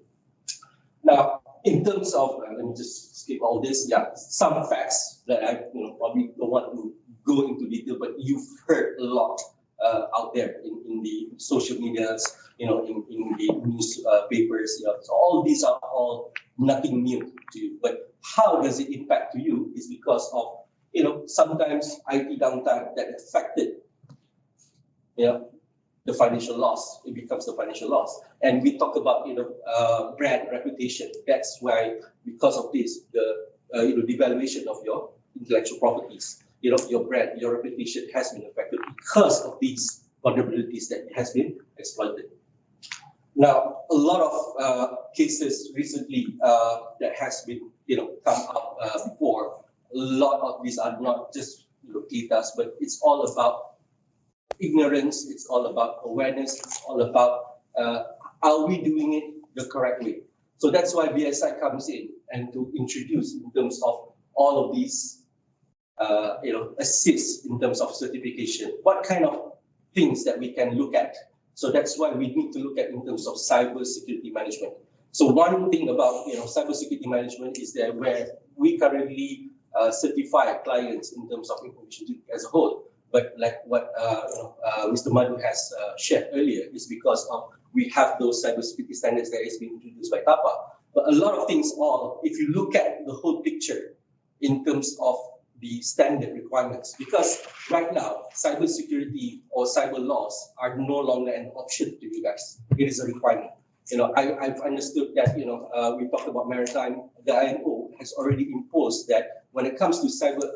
Now, in terms of, let me just skip all this. Yeah, some facts that I probably don't want to go into detail, but you've heard a lot out there in the social medias, in the newspapers. So all these are all nothing new to you. But how does it impact to you is because of sometimes IT downtime that affected the financial loss. It becomes the financial loss. And we talk about brand reputation. That's why, because of this, the devaluation of your intellectual properties, your brand, your reputation has been affected because of these vulnerabilities that has been exploited. Now, a lot of cases recently that has been come up before. A lot of these are not just data, but it's all about ignorance. It's all about awareness. It's all about are we doing it the correct way? So that's why BSI comes in and to introduce in terms of all of these, assist in terms of certification. What kind of things that we can look at? So that's why we need to look at in terms of cyber security management. So one thing about cyber security management is that where we currently certify clients in terms of information as a whole. But like what Mr. Madhu has shared earlier is because of we have those cybersecurity standards that is being introduced by TAPA. But a lot of things if you look at the whole picture in terms of the standard requirements, because right now cybersecurity or cyber laws are no longer an option to you guys. It is a requirement. I've understood that we talked about maritime. The IMO has already imposed that when it comes to cyber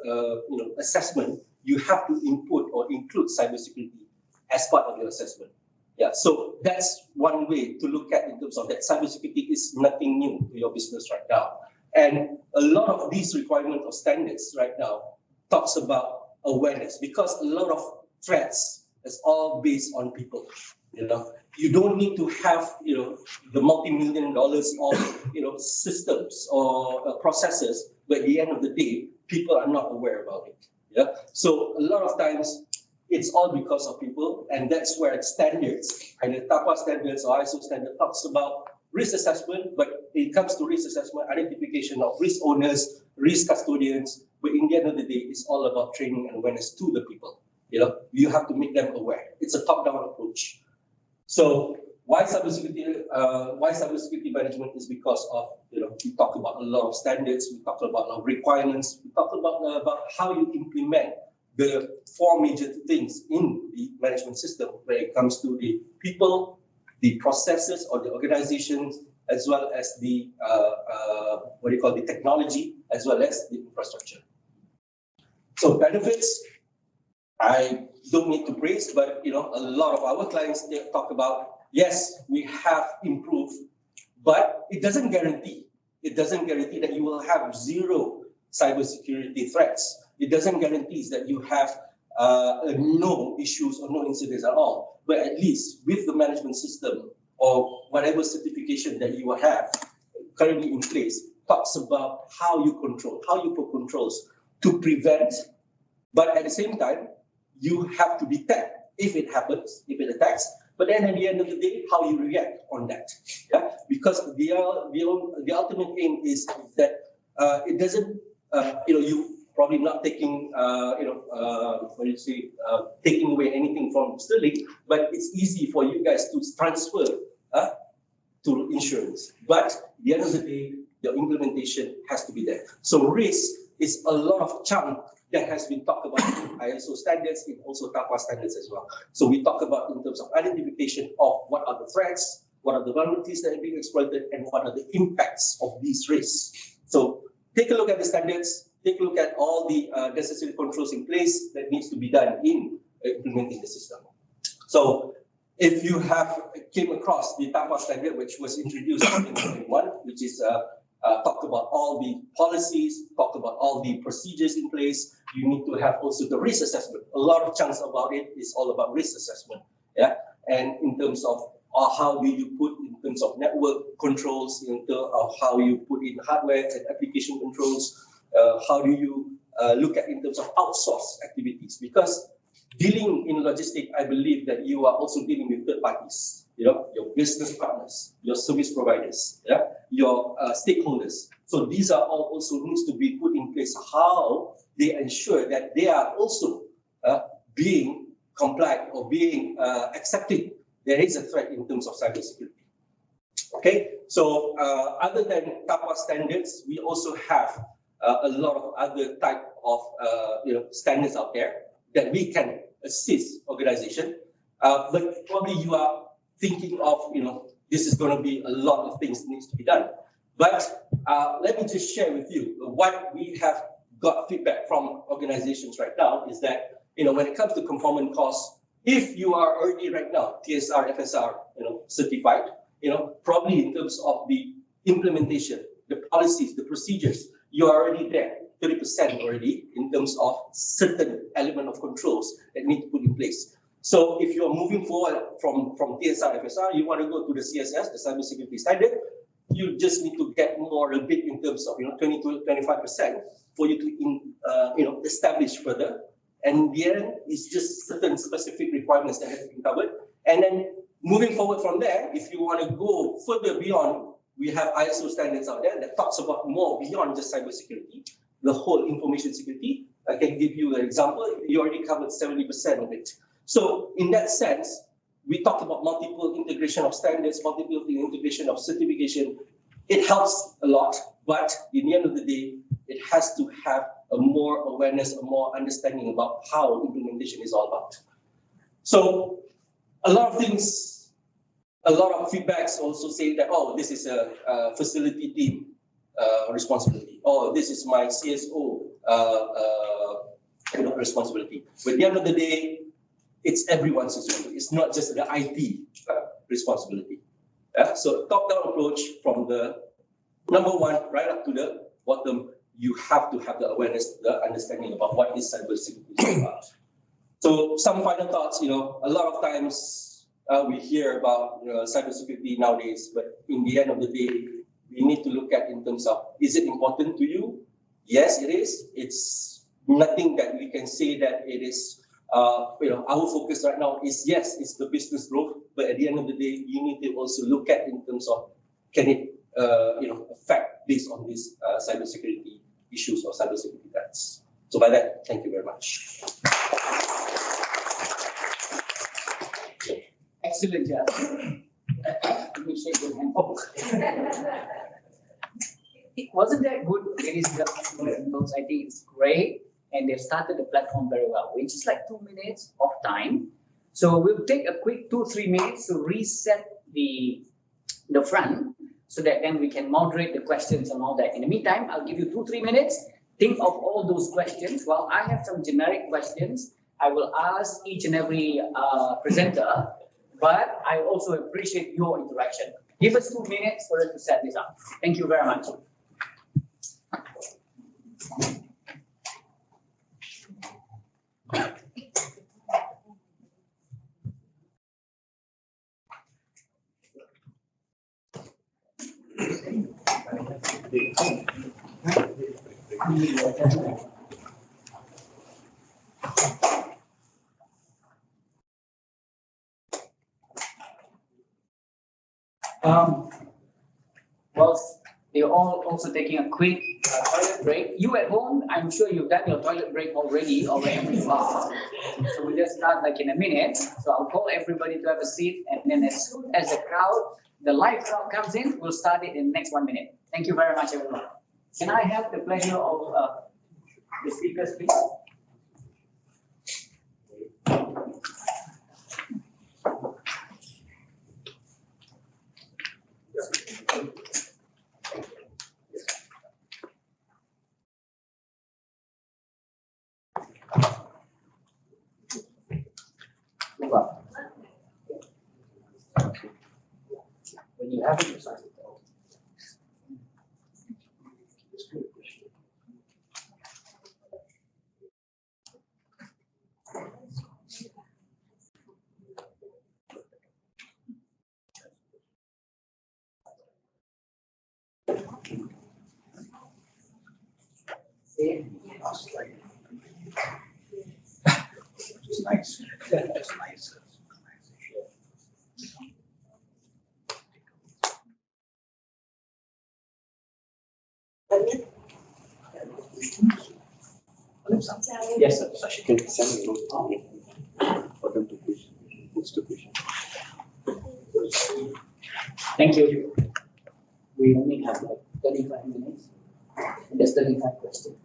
assessment, you have to input or include cybersecurity as part of your assessment. Yeah, so that's one way to look at in terms of that. Cybersecurity is nothing new to your business right now. And a lot of these requirements or standards right now talks about awareness, because a lot of threats is all based on people. You don't need to have the multi-million dollars of systems or processes, but at the end of the day, people are not aware about it. Yeah. So a lot of times it's all because of people, and that's where standards, either TAPA standards or ISO standard talks about risk assessment, but it comes to risk assessment, identification of risk owners, risk custodians, but in the end of the day, it's all about training and awareness to the people. You have to make them aware. It's a top-down approach. So why cybersecurity management is because of, we talk about a lot of standards, we talk about a lot of requirements, we talk about how you implement the four major things in the management system when it comes to the people, the processes or the organizations, as well as the the technology, as well as the infrastructure. So benefits, I don't need to praise, but a lot of our clients, they talk about, yes, we have improved, but it doesn't guarantee. It doesn't guarantee that you will have zero cybersecurity threats. It doesn't guarantee that you have no issues or no incidents at all. But at least with the management system or whatever certification that you have currently in place, talks about how you put controls to prevent, but at the same time, you have to detect if it happens, if it attacks, but then at the end of the day, how you react on that. Yeah, because the ultimate aim is that it doesn't, you probably not taking, taking away anything from Sterling, but it's easy for you guys to transfer to insurance. But at the end of the day, the implementation has to be there. So risk is a lot of chunk that has been talked about in ISO standards, in also TAPA standards as well. So we talk about in terms of identification of what are the threats, what are the vulnerabilities that are being exploited, and what are the impacts of these risks. So take a look at the standards, take a look at all the necessary controls in place that needs to be done in implementing the system. So if you have came across the TAPA standard, which was introduced in 2021, which is talk about all the policies, talk about all the procedures in place. You need to have also the risk assessment. A lot of chunks about it is all about risk assessment. Yeah, and in terms of how do you put in terms of network controls, in terms of how you put in hardware and application controls. How do you look at in terms of outsource activities? Because dealing in logistics, I believe that you are also dealing with third parties. Your business partners, your service providers, your stakeholders. So these are all also needs to be put in place. How they ensure that they are also being compliant or being accepted. There is a threat in terms of cybersecurity. Okay, so other than TAPA standards, we also have a lot of other type of standards out there that we can assist organization. But probably you are thinking of, this is going to be a lot of things needs to be done. But let me just share with you what we have got feedback from organizations right now is that, when it comes to conformance costs, if you are already right now TSR, FSR, certified, probably in terms of the implementation, the policies, the procedures, you are already there, 30% already in terms of certain element of controls that need to put in place. So if you are moving forward from TSR, FSR, you want to go to the CSS, the cybersecurity standard, you just need to get more a bit in terms of 20 to 25% for you to establish further. And the end is just certain specific requirements that have been covered. And then moving forward from there, if you want to go further beyond, we have ISO standards out there that talks about more beyond just cybersecurity, the whole information security. I can give you an example. You already covered 70% of it. So in that sense, we talked about multiple integration of standards, multiple integration of certification. It helps a lot, but in the end of the day, it has to have a more awareness, a more understanding about how implementation is all about. So a lot of things, a lot of feedbacks also say that, oh, this is a facility team responsibility. Oh, this is my CSO responsibility. But at the end of the day, it's everyone's responsibility. It's not just the IT responsibility. So top-down approach from the number one right up to the bottom, you have to have the awareness, the understanding about what is cybersecurity about. So some final thoughts, a lot of times we hear about cybersecurity nowadays, but in the end of the day, we need to look at in terms of, is it important to you? Yes, it is. It's nothing that we can say that it is our focus right now is, yes, it's the business growth, but at the end of the day, you need to also look at in terms of can it affect based on these cybersecurity issues or cybersecurity threats. So by that, thank you very much. Excellent, Jeff. Let me shake your hand. Oh. Wasn't that good, ladies and gentlemen? I think it's great, and they've started the platform very well. We just like 2 minutes of time, so we'll take a quick 2-3 minutes to reset the front, so that then we can moderate the questions and all that. In the meantime, I'll give you 2-3 minutes. Think of all those questions. While I have some generic questions, I will ask each and every presenter, but I also appreciate your interaction. Give us 2 minutes for us to set this up. Thank you very much. Well, they're all also taking a quick toilet break. You at home, I'm sure you've done your toilet break already or wherever you are. So we'll just start like in a minute. So I'll call everybody to have a seat, and then as soon as the live crowd comes in, we'll start it in the next 1 minute. Thank you very much, everyone. Can I have the pleasure of the speakers, please? When you have it, It's nice. It's nice. yes, sir. So she can send me a note for them to push. Thank you. We only have like 35 minutes. There's 35 questions.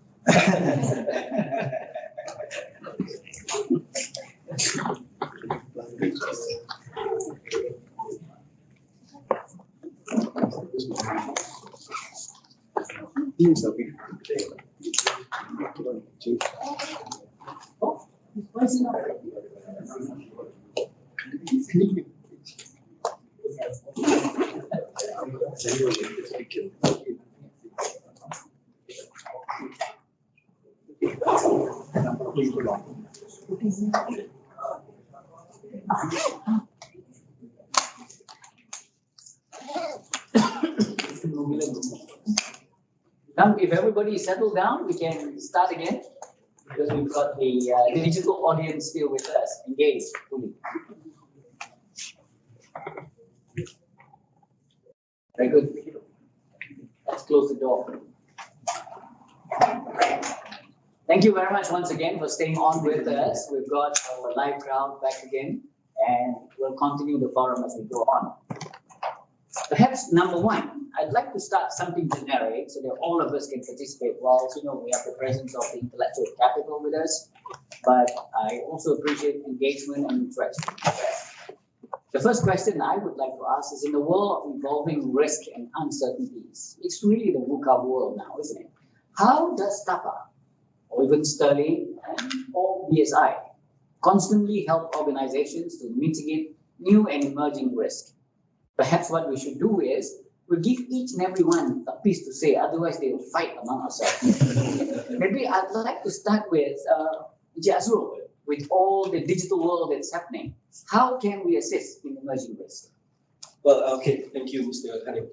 Oh, why is he not? Now, if everybody is settled down, we can start again, because we've got the digital audience still with us, engaged fully. Very good. Let's close the door. Thank you very much once again for staying on with us. We've got our live crowd back again, and we'll continue the forum as we go on. Perhaps number one, I'd like to start something generic so that all of us can participate. While we have the presence of the intellectual capital with us, but I also appreciate engagement and interaction. The first question I would like to ask is, in the world of evolving risk and uncertainties, it's really the VUCA world now, isn't it? How does TAPA, or even Sterling, or BSI, constantly help organizations to mitigate new and emerging risk? Perhaps what we should do is, we'll give each and every one a piece to say, otherwise they will fight among ourselves. Maybe I'd like to start with Azrul, with all the digital world that's happening. How can we assist in emerging risk? Well, okay, thank you, Mr. Khalil.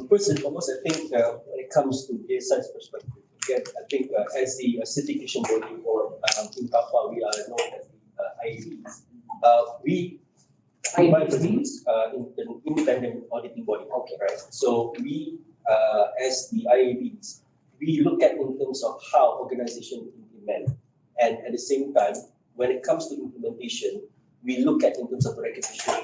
First and foremost, I think when it comes to BSI's perspective, again, I think as the certification body or in TAPA, we are known as the IABs. We IABs means? An independent auditing body. Okay. Right. So we, as the IABs, we look at in terms of how organizations implement, and at the same time, when it comes to implementation, we look at in terms of recognition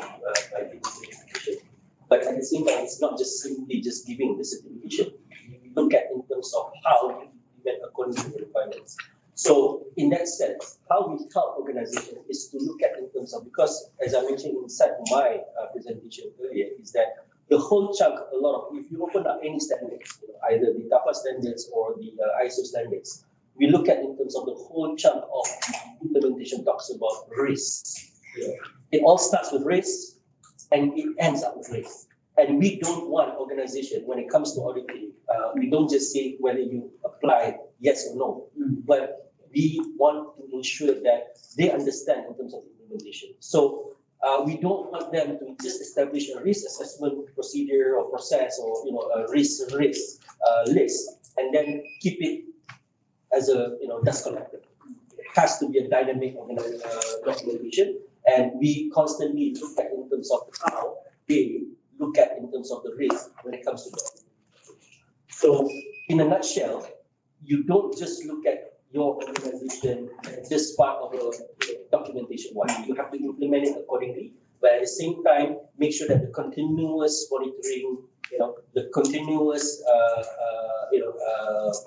by the certification. But at the same time, it's not just simply just giving the certification. We look at in terms of how we implement according to the requirements. So in that sense, how we help organizations is to look at in terms of, because as I mentioned inside my presentation earlier, is that the whole chunk, a lot of, if you open up any standards, either the TAPA standards or the ISO standards, we look at in terms of the whole chunk of implementation talks about risk. It all starts with risk and it ends up with risk. And we don't want organization, when it comes to auditing, we don't just say whether you apply yes or no, but we want to ensure that they understand in terms of implementation. So we don't want them to just establish a risk assessment procedure or process or a risk list and then keep it as a dust collector. It has to be a dynamic documentation, and we constantly look at in terms of how they look at in terms of the risk when it comes to that. So in a nutshell, you don't just look at your organization as just part of your documentation one. You have to implement it accordingly, but at the same time, make sure that the continuous monitoring, the continuous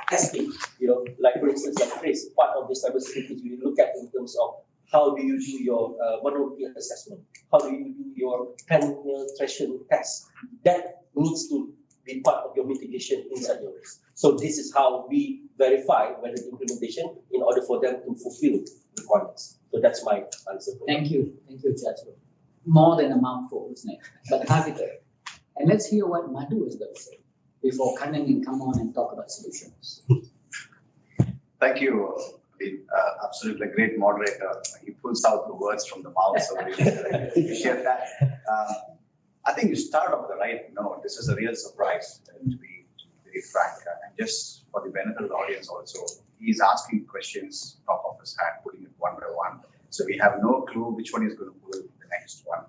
testing, like for instance, like Chris, part of the cybersecurity, we look at in terms of how do you do your vulnerability assessment? How do you do your penetration test? That needs to be part of your mitigation inside your risk. So this is how we verify whether the implementation in order for them to fulfill requirements. So that's my answer. Thank you, Judge. More than a mouthful, isn't it? But have it there. And let's hear what Madhu is going to say before Kanan can come on and talk about solutions. Thank you. Absolutely great moderator. He pulls out the words from the mouth, so we appreciate that. I think you start off the right note. This is a real surprise, to be very frank. And just for the benefit of the audience also, he's asking questions top of his head, putting it one by one. So we have no clue which one is going to pull the next one.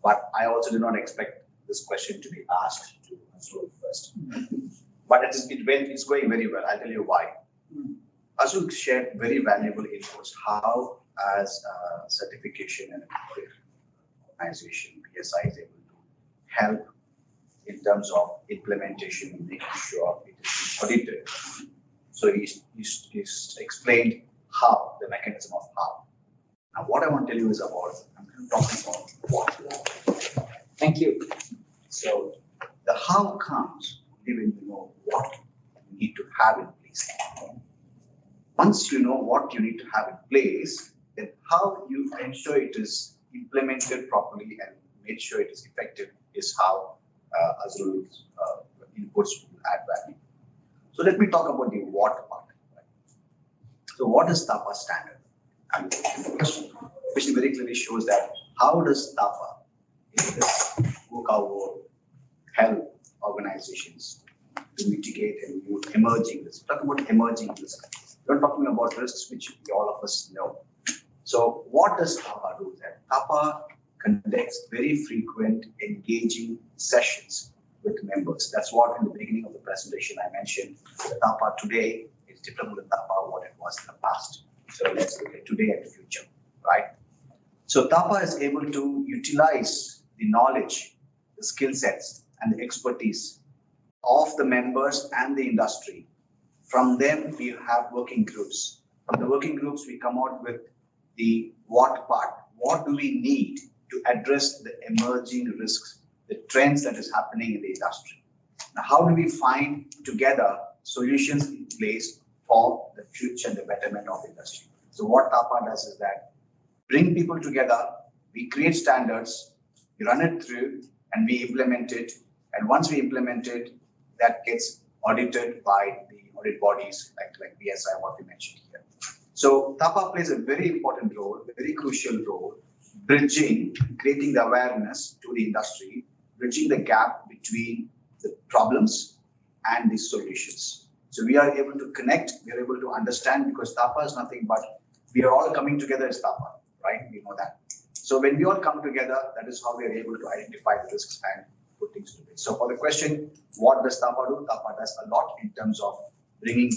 But I also did not expect this question to be asked to Azul first. But it's going very well. I'll tell you why. Azul shared very valuable inputs how, as a certification and audit organization, PSI is able to help in terms of implementation, making sure it is audited. So he's explained how, the mechanism of how. Now, what I want to tell you is about, I'm talking about what. Thank you. So the how comes only when you know what you need to have in place. Once you know what you need to have in place, then how you ensure it is implemented properly and make sure it is effective is how Azul's inputs will add value. So let me talk about the what part. Right? So what is TAPA standard? And the question very clearly shows that how does TAPA in this VUCA world help organizations to mitigate and emerging risks? Talk about emerging risks. We're talking about risks which all of us know. So what does TAPA do then? TAPA conducts very frequent engaging sessions with members. That's what in the beginning of the presentation I mentioned. The TAPA today is different than TAPA what it was in the past. So let's look at today and the future, right? So TAPA is able to utilize the knowledge, the skill sets, and the expertise of the members and the industry. From them, we have working groups. From the working groups, we come out with the what part. What do we need to address the emerging risks, the trends that is happening in the industry? Now, how do we find together solutions in place for the future and the betterment of the industry? So what TAPA does is that bring people together, we create standards, we run it through, and we implement it. And once we implement it, that gets audited by the audit bodies like BSI, what we mentioned here. So TAPA plays a very important role, a very crucial role, bridging, creating the awareness to the industry, bridging the gap between the problems and the solutions. So we are able to connect, we are able to understand, because TAPA is nothing but we are all coming together as TAPA, right? We know that. So when we all come together, that is how we are able to identify the risks and put things to place. So for the question, what does TAPA do? TAPA does a lot in terms of bringing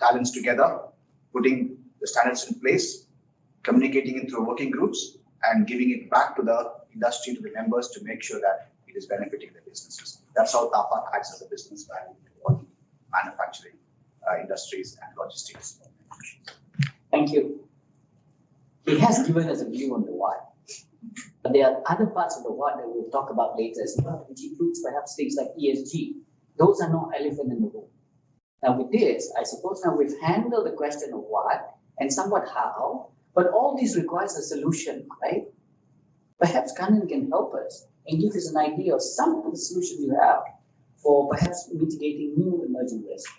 talents together, putting the standards in place, communicating it through working groups, and giving it back to the industry, to the members, to make sure that it is benefiting the businesses. That's how TAPA acts as a business value to all manufacturing industries and logistics. Thank you. He has given us a view on the what. But there are other parts of the what that we'll talk about later as well, which includes perhaps things like ESG. Those are not elephant in the room. Now with this, I suppose now we've handled the question of what and somewhat how, but all this requires a solution, right? Perhaps Kanan can help us and give us an idea of some of the solutions you have for perhaps mitigating new emerging risks,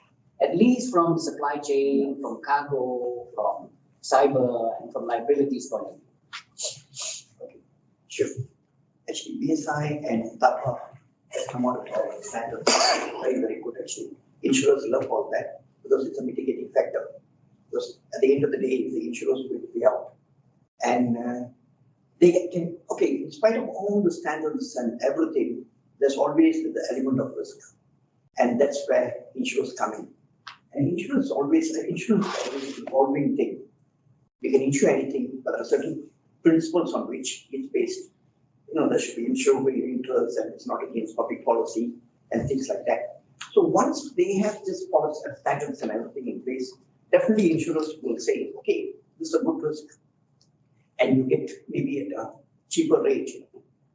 at least from the supply chain, from cargo, from cyber, and from liabilities point of view. Okay, sure. Actually, BSI and TAPA have come out with our standards. Very, very good actually. Insurers love all that because it's a mitigating factor. Because at the end of the day, the insurers will pay out. And they can, okay, in spite of all the standards and everything, there's always the element of risk. And that's where insurers come in. And insurance is always an evolving thing. You can insure anything, but there are certain principles on which it's based. You know, there should be insurable interests and it's not against public policy and things like that. So once they have this policy standards and everything in place, definitely insurers will say, okay, this is a good risk. And you get maybe at a cheaper rate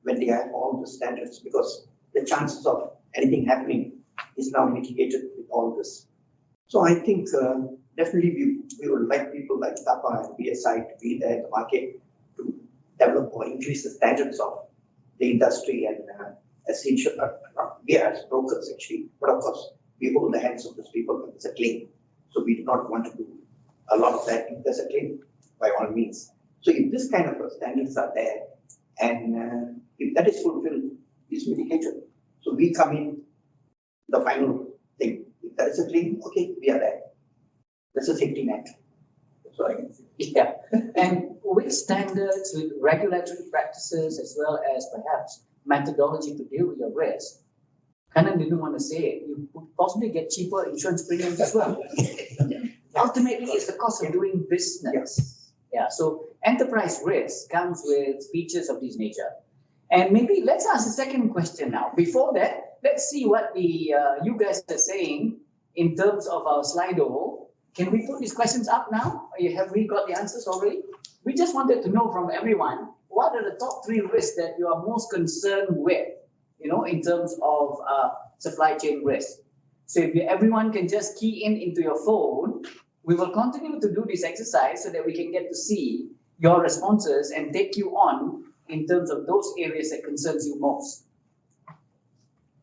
when they have all the standards, because the chances of anything happening is now mitigated with all this. So I think definitely we would like people like TAPA and BSI to be there in the market to develop or increase the standards of the industry and as we are as brokers actually, but of course we hold the hands of those people when there's a claim. So we do not want to do a lot of that if there's a claim, by all means. So if this kind of standards are there and if that is fulfilled, it's mitigated. So we come in the final thing. If there is a claim, okay, we are there. That's a safety net. That's what I can say. Yeah, and with standards, with regulatory practices, as well as perhaps methodology to deal with your risk, Kanan didn't want to say it, you could possibly get cheaper insurance premiums as well. Ultimately, it's the cost of doing business. Yes. Yeah, so enterprise risk comes with features of this nature. And maybe let's ask a second question now. Before that, let's see what the you guys are saying in terms of our Slido. Can we put these questions up now? Have we got the answers already? We just wanted to know from everyone, what are the top 3 risks that you are most concerned with, you know, in terms of supply chain risk? So if everyone can just key in into your phone, we will continue to do this exercise so that we can get to see your responses and take you on in terms of those areas that concerns you most.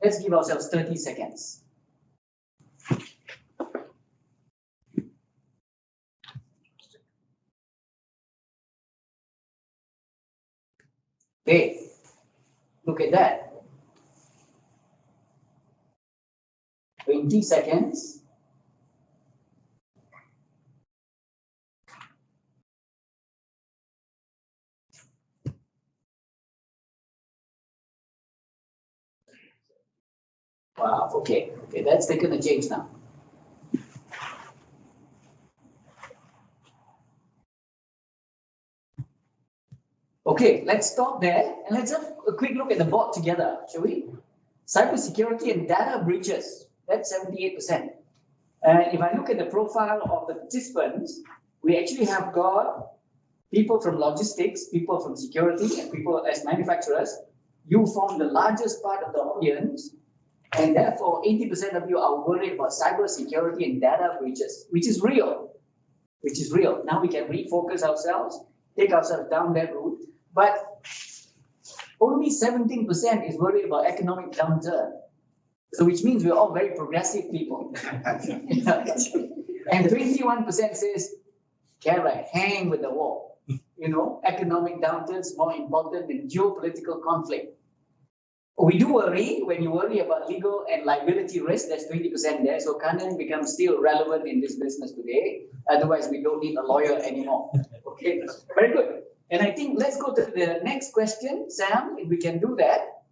Let's give ourselves 30 seconds. Okay, look at that. 20 seconds. Wow, okay, that's taken a change now. Okay, let's stop there and let's have a quick look at the board together, shall we? Cybersecurity and data breaches, that's 78%. And if I look at the profile of the participants, we actually have got people from logistics, people from security, and people as manufacturers. You form the largest part of the audience, and therefore 80% of you are worried about cybersecurity and data breaches, which is real. Now we can refocus ourselves, take ourselves down that route. But only 17% is worried about economic downturn. So which means we're all very progressive people. And 21% says, Kara, hang with the war. You know, economic downturn is more important than geopolitical conflict. We do worry, when you worry about legal and liability risk, there's 20% there. So Kanan becomes still relevant in this business today. Otherwise, we don't need a lawyer anymore. Okay, very good. And I think let's go to the next question, Sam, if we can do that.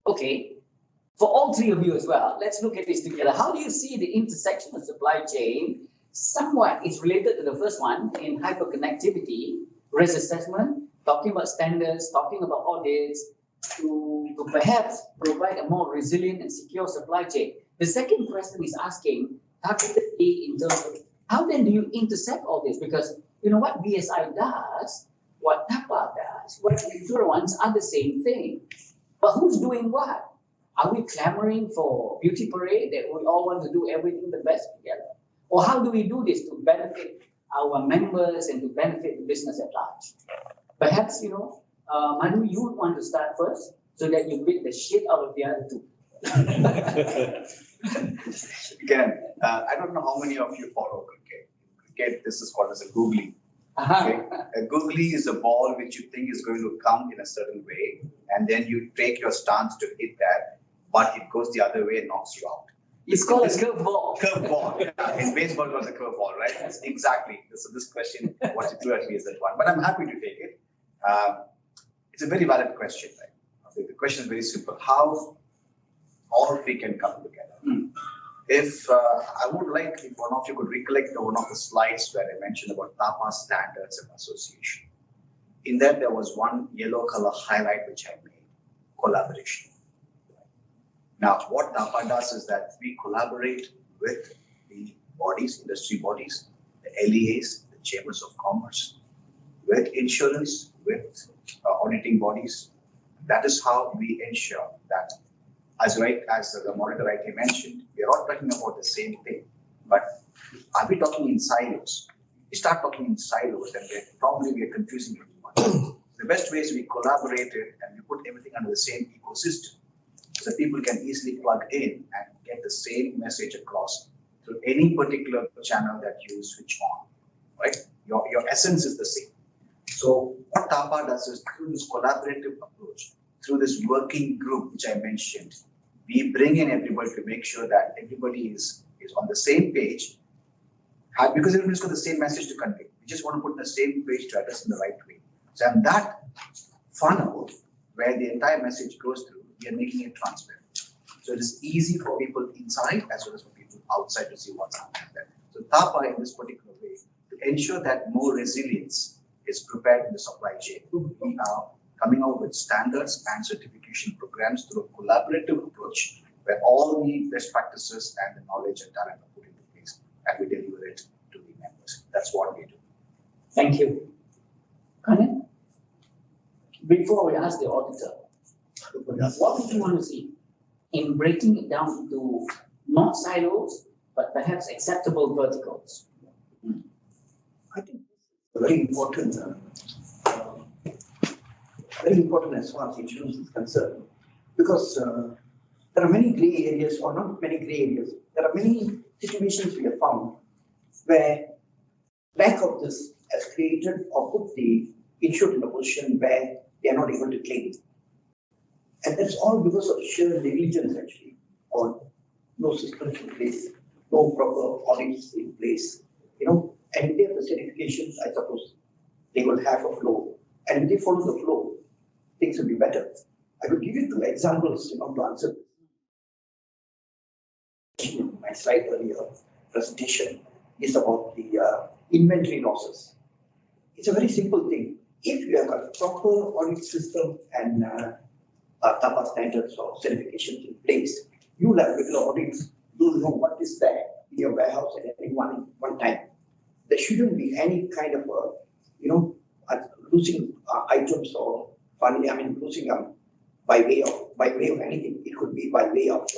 Okay, for all three of you as well, let's look at this together. How do you see the intersection of supply chain? Somewhat is related to the first one in hyperconnectivity, risk assessment, talking about standards, talking about audits, to perhaps provide a more resilient and secure supply chain. The second question is asking targetedly in terms of how then do you intersect all this? Because you know what BSI does, what TAPA does, what the insurance are the same thing. But who's doing what? Are we clamoring for beauty parade that we all want to do everything the best together? Or how do we do this to benefit our members and to benefit the business at large? Perhaps, Manu, you would want to start first so that you beat the shit out of the other two. Again, I don't know how many of you follow cricket. Cricket, this is called as a googly. Okay? A googly is a ball which you think is going to come in a certain way, and then you take your stance to hit that, but it goes the other way and knocks you out. It's called a curveball. Curveball. In baseball, it was a curveball, right? Yes. Exactly. So this question, what you threw at me is that one. But I'm happy to take it. It's a very valid question, right? I think the question is very simple. How all three can come together? If I would like if one of you could recollect one of the slides where I mentioned about TAPA standards and association. In that, there was one yellow color highlight which I made, collaboration. Now, what TAPA does is that we collaborate with the bodies, industry bodies, the LEAs, the chambers of commerce, with insurance, with auditing bodies. That is how we ensure that, as the moderator rightly mentioned, we are all talking about the same thing. But are we talking in silos? We start talking in silos, and we are confusing everyone. The best way is we collaborated and we put everything under the same ecosystem, so people can easily plug in and get the same message across through any particular channel that you switch on, right? Your essence is the same. So what TAPA does is through this collaborative approach, through this working group which I mentioned, we bring in everybody to make sure that everybody is on the same page, because everybody's got the same message to convey. We just want to put the same page to address in the right way. So in that funnel where the entire message goes through, we are making it transparent. So it is easy for people inside as well as for people outside to see what's happening there. So TAPA in this particular way, to ensure that more resilience is prepared in the supply chain. We are coming out with standards and certification programs through a collaborative approach where all the best practices and the knowledge and talent are put into place and we deliver it to the members. That's what we do. Thank you. Kanan? Before we ask the auditor, what would you want to see in breaking it down into not silos, but perhaps acceptable verticals? I think very important as far as insurance is concerned, because there are many gray areas, or not many gray areas. There are many situations we have found where lack of this has created or put the insured in a position where they are not able to claim. And that's all because of sheer negligence, actually, or no systems in place, no proper audits in place, and if they have the certifications, I suppose they will have a flow. And if they follow the flow, things will be better. I will give you two examples, to answer my slide earlier presentation is about the inventory losses. It's a very simple thing. If you have a proper audit system and TAPA standards or certifications in place, you will have regular audits. You will know what is there in your warehouse at any one time. There shouldn't be any kind of losing items or losing by way of anything. It could be by way of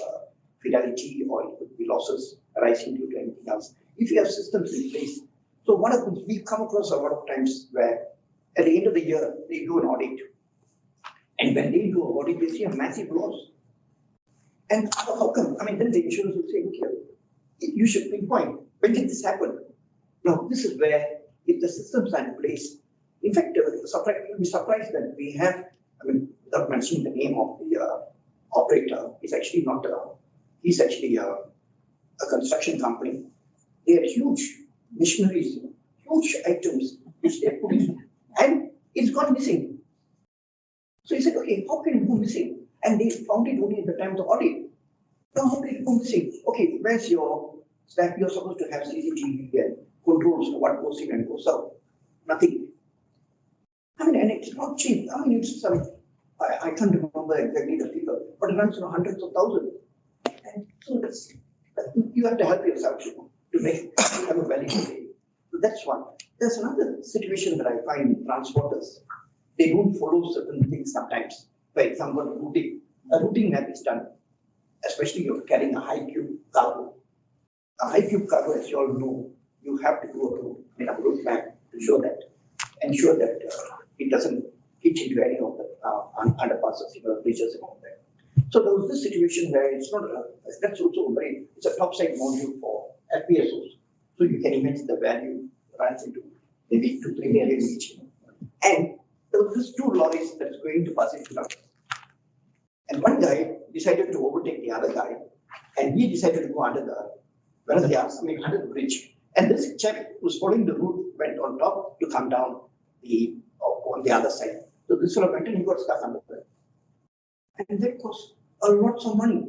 fidelity, or it could be losses arising due to anything else. If you have systems in place, so what happens? We come across a lot of times where at the end of the year they do an audit, and when they do an audit, they see a massive loss. And how come? Then the insurance will say, okay, you should pinpoint when did this happen. Now, this is where if the systems are in place, in fact, you'll be surprised that we have, without mentioning the name of the operator, he's actually a construction company. They have huge machineries, huge items which they put in, and it's gone missing. So he said, okay, how can it go missing? And they found it only at the time of the audit. Now, how can it go missing? Okay, where's your staff? You're supposed to have CCTV and controls for what goes in and goes out. Nothing. I mean, and it's not cheap. I mean, it's some, I can't remember exactly the figure, but it runs to hundreds of thousands. And so you have to help yourself to have a value today. So that's one. There's another situation that I find in transporters. They don't follow certain things sometimes. For example, routing. A routing map is done, especially you're carrying a high cube cargo. A high cube cargo, as you all know, you have to do a route map to show that, ensure that it doesn't hitch into any of the underpasses, bridges and all that. So there was this situation where it's not that's also it's a topside module for FPSOs. So you can imagine the value runs into maybe 2-3 million each. And there was this 2 lorries that's going to pass into London. And one guy decided to overtake the other guy, and he decided to go under the bridge. And this chap who's following the route went on top to come down on the other side. So this sort of went and he got stuck under there. And that cost a lot of money.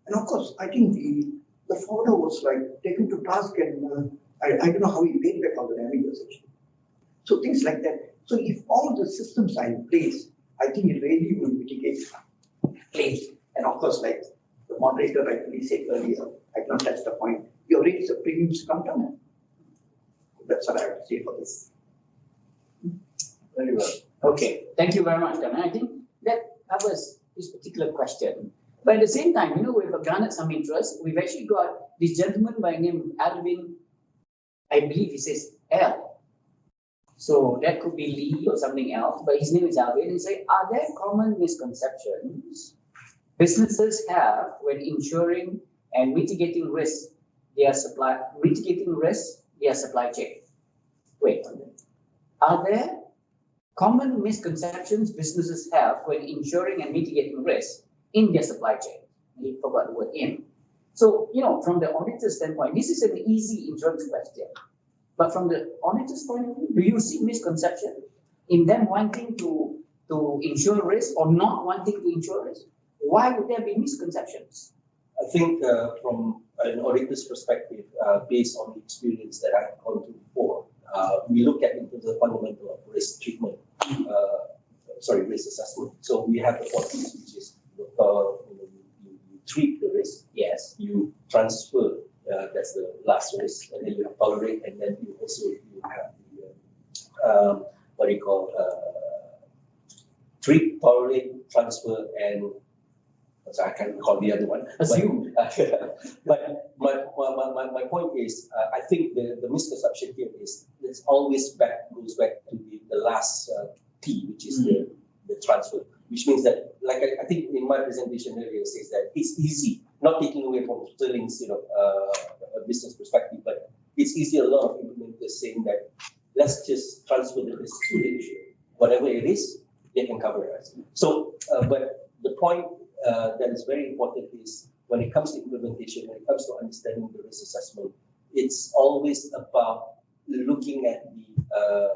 And of course, I think the forwarder was like taken to task, and I don't know how he paid back all the damages actually. So things like that. So if all the systems are in place, I think it really will mitigate claims. And of course, like the moderator rightly said earlier, I cannot touch the point. Your rates of premiums come down. That's what I have to say for this. Very well. Okay. Thank you very much, Dan. I think that covers this particular question. But at the same time, we've garnered some interest. We've actually got this gentleman by name Alvin, I believe he says L. So that could be Lee or something else, but his name is Alvin. He said, are there common misconceptions businesses have when ensuring and mitigating risk their supply chain? Wait, are there common misconceptions businesses have when ensuring and mitigating risk in their supply chain? He forgot the word in. So, from the auditor's standpoint, this is an easy insurance question. But from the auditor's point of view, do you see misconception in them wanting to insure risk or not wanting to insure risk? Why would there be misconceptions? I think from an auditor's perspective, based on the experience that I've gone through before, we look at into the fundamental of risk treatment, risk assessment. So we have the 4 T's, which is you treat the risk. Yes. You transfer, that's the last risk, and then you have tolerate, and then you have the treat, tolerate, transfer, and I can't recall the other one. Assume. But my point is, I think the misconception here is it always goes back to the last T, which is the transfer, which means that, like I think in my presentation earlier says that it's easy, not taking away from Sterling's business perspective, but it's easy. A lot of implementers saying that let's just transfer the risk to the insurer, whatever it is, they can cover us. So, but the point that is very important is when it comes to implementation, when it comes to understanding the risk assessment, it's always about looking at the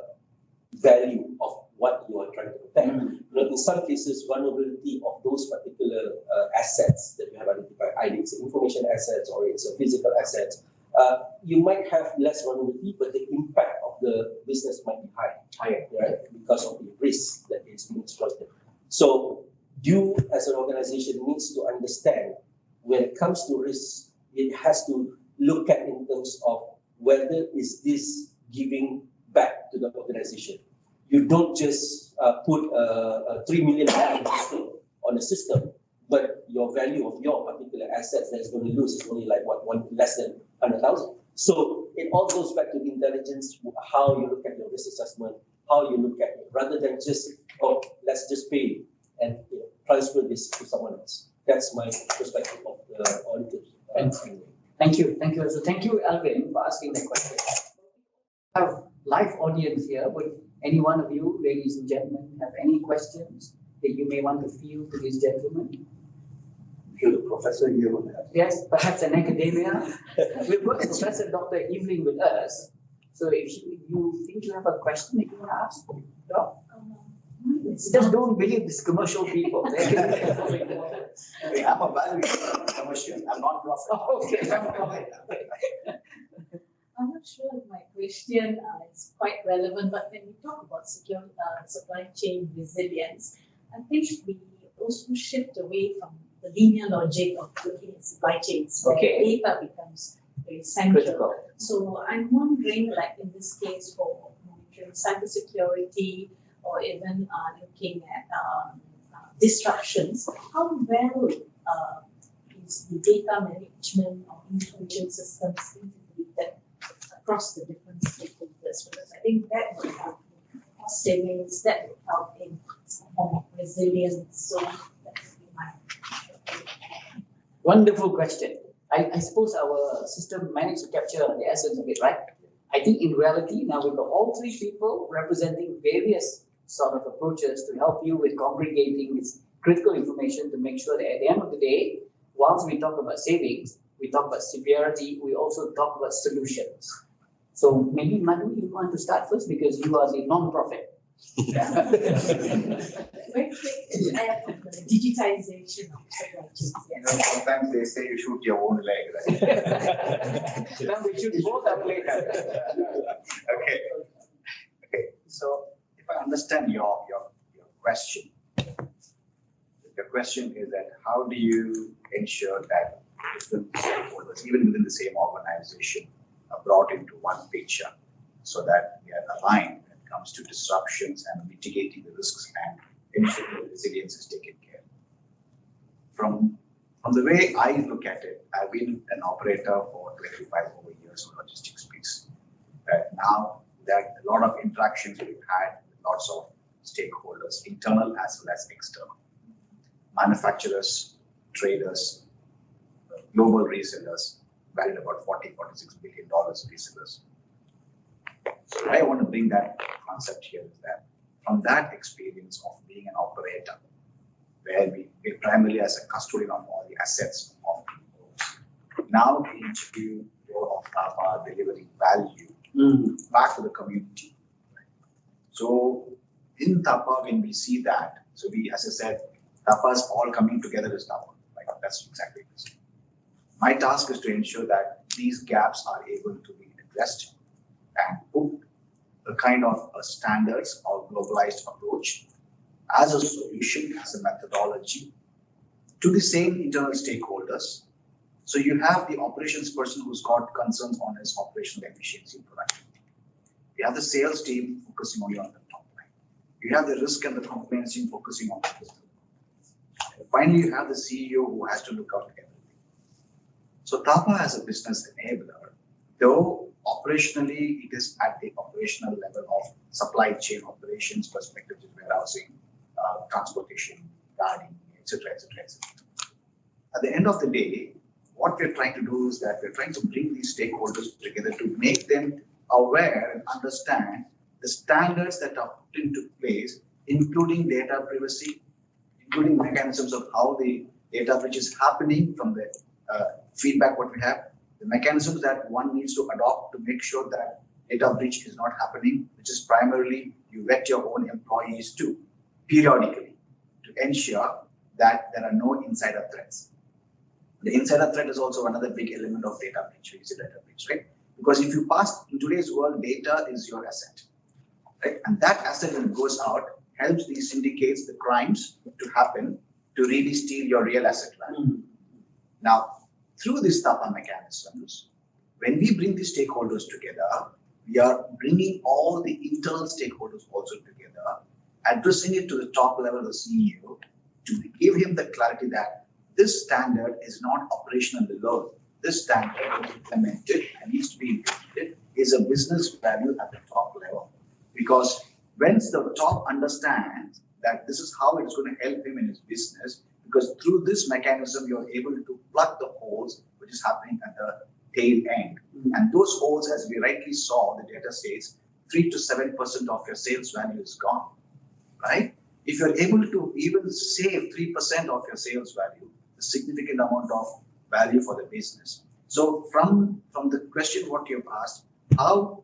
value of what you are trying to protect. In some cases, vulnerability of those particular assets that you have identified, either it's information assets or it's a physical assets, you might have less vulnerability, but the impact of the business might be higher, right? Because of the risk that is being exploited. So you as an organization needs to understand when it comes to risk, it has to look at in terms of whether is this giving back to the organization. You don't just put a 3 million on the system, but your value of your particular assets that is going to lose is only like less than 100,000. So it all goes back to the intelligence, how you look at your risk assessment, how you look at it, rather than just, let's just pay and transfer this to someone else. That's my perspective of the auditors. Thank you. So thank you, Alvin, for asking that question. We have live audience here. Would any one of you, ladies and gentlemen, have any questions that you may want to field to this gentleman? You're the professor here on that. Yes, perhaps an academia. We've got Professor Dr. Evelyn with us. So if you think you have a question that you want to ask, Doc? Just don't believe these commercial people. I'm a value commercial, I'm not profit. Okay. I'm not sure if my question is quite relevant, but when we talk about secure supply chain resilience, I think we also shift away from the linear logic of looking at supply chains, where data becomes very central. Critical. So I'm wondering, like in this case, for monitoring cybersecurity or even looking at disruptions, how well is the data management or information systems integrated across the different stakeholders? Because I think that would help in cost savings, that would help in resilience. So that would be my Wonderful question. I suppose our system managed to capture the essence of it, right? I think in reality, now we've got all three people representing various sort of approaches to help you with congregating this critical information to make sure that at the end of the day, whilst we talk about savings, we talk about severity, we also talk about solutions. So maybe Manu, you want to start first because you are the non-profit. very quick. I have the digitization of supply chains. Yes. Sometimes they say you shoot your own leg, right? Then we should both have later. Okay. So if I understand your question, the question is that how do you ensure that different stakeholders, even within the same organization, are brought into one picture so that we are aligned when it comes to disruptions and mitigating the risks and ensuring the resilience is taken care of. From the way I look at it, I've been an operator for 25 over years in logistics space. Now that a lot of interactions we've had with lots of stakeholders, internal as well as external, manufacturers, traders, global resellers, valued about $46 billion resellers. So I want to bring that concept here is that from that experience of being an operator, where we primarily as a custodian of all the assets of people, now into the role of TAPA delivering value back to the community. So in TAPA, when we see that, so we, as I said, TAPA is all coming together as TAPA. Like that's exactly this. My task is to ensure that these gaps are able to be addressed and put a kind of a standards or globalized approach as a solution, as a methodology to the same internal stakeholders. So you have the operations person who's got concerns on his operational efficiency and productivity. You have the sales team focusing only on the top line. You have the risk and the compliance team focusing on the business. Finally, you have the CEO who has to look out everything. So TAPA as a business enabler, though operationally it is at the operational level of supply chain operations perspective, warehousing, transportation, guarding, etc., etc., etc. At the end of the day, what we're trying to do is that we're trying to bring these stakeholders together to make them aware and understand the standards that are put into place, including data privacy, including mechanisms of how the data breach is happening from the feedback what we have, the mechanisms that one needs to adopt to make sure that data breach is not happening, which is primarily you vet your own employees too, periodically, to ensure that there are no insider threats. The insider threat is also another big element of data breach, data breach, right? Because if you pass in today's world, data is your asset, right? And that asset when it goes out helps these syndicates, the crimes to happen to really steal your real asset value. Now, through these TAPA mechanisms, when we bring the stakeholders together, we are bringing all the internal stakeholders also together, addressing it to the top level of the CEO to give him the clarity that this standard is not operational alone. This standard is implemented and needs to be implemented is a business value at the top level. Because once the top understands that this is how it's going to help him in his business, because through this mechanism, you're able to plug the holes, which is happening at the tail end. And those holes, as we rightly saw, the data says 3 to 7% of your sales value is gone, right? If you're able to even save 3% of your sales value, a significant amount of value for the business. So from the question what you've asked, how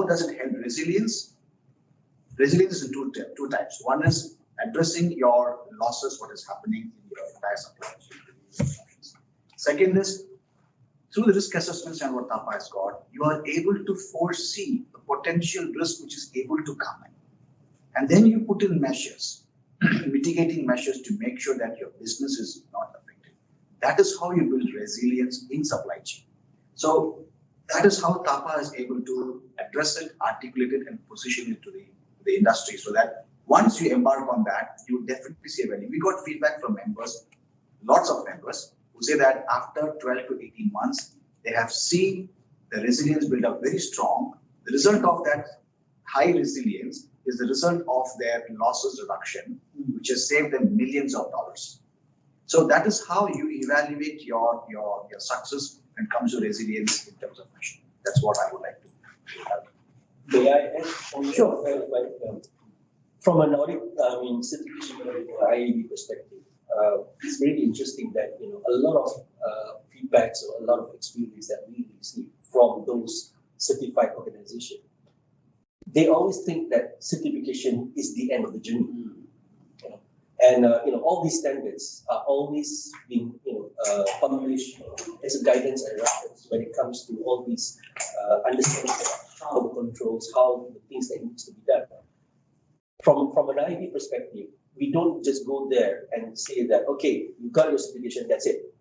does it help resilience? Resilience is in two types. One is addressing your losses, what is happening in your entire supply chain. Second is, through the risk assessments and what TAPA has got, you are able to foresee the potential risk which is able to come in. And then you put in measures, mitigating measures to make sure that your business is not affected. That is how you build resilience in supply chain. So that is how TAPA is able to address it, articulate it, and position it to the industry, so that once you embark on that, you definitely see a value. We got feedback from members, lots of members, who say that after 12 to 18 months, they have seen the resilience build up very strong. The result of that high resilience is the result of their losses reduction, which has saved them millions of dollars. So that is how you evaluate your success when it comes to resilience in terms of mission. That's what I would like to have. May I add? Sure. From an audit, certification or IAB perspective, it's really interesting that a lot of feedbacks or a lot of experience that we receive from those certified organizations. They always think that certification is the end of the journey. And all these standards are always being published as a guidance and reference when it comes to all these understanding how the controls, how the things that needs to be done. From an IB perspective, we don't just go there and say that, okay, you got your certification, that's it.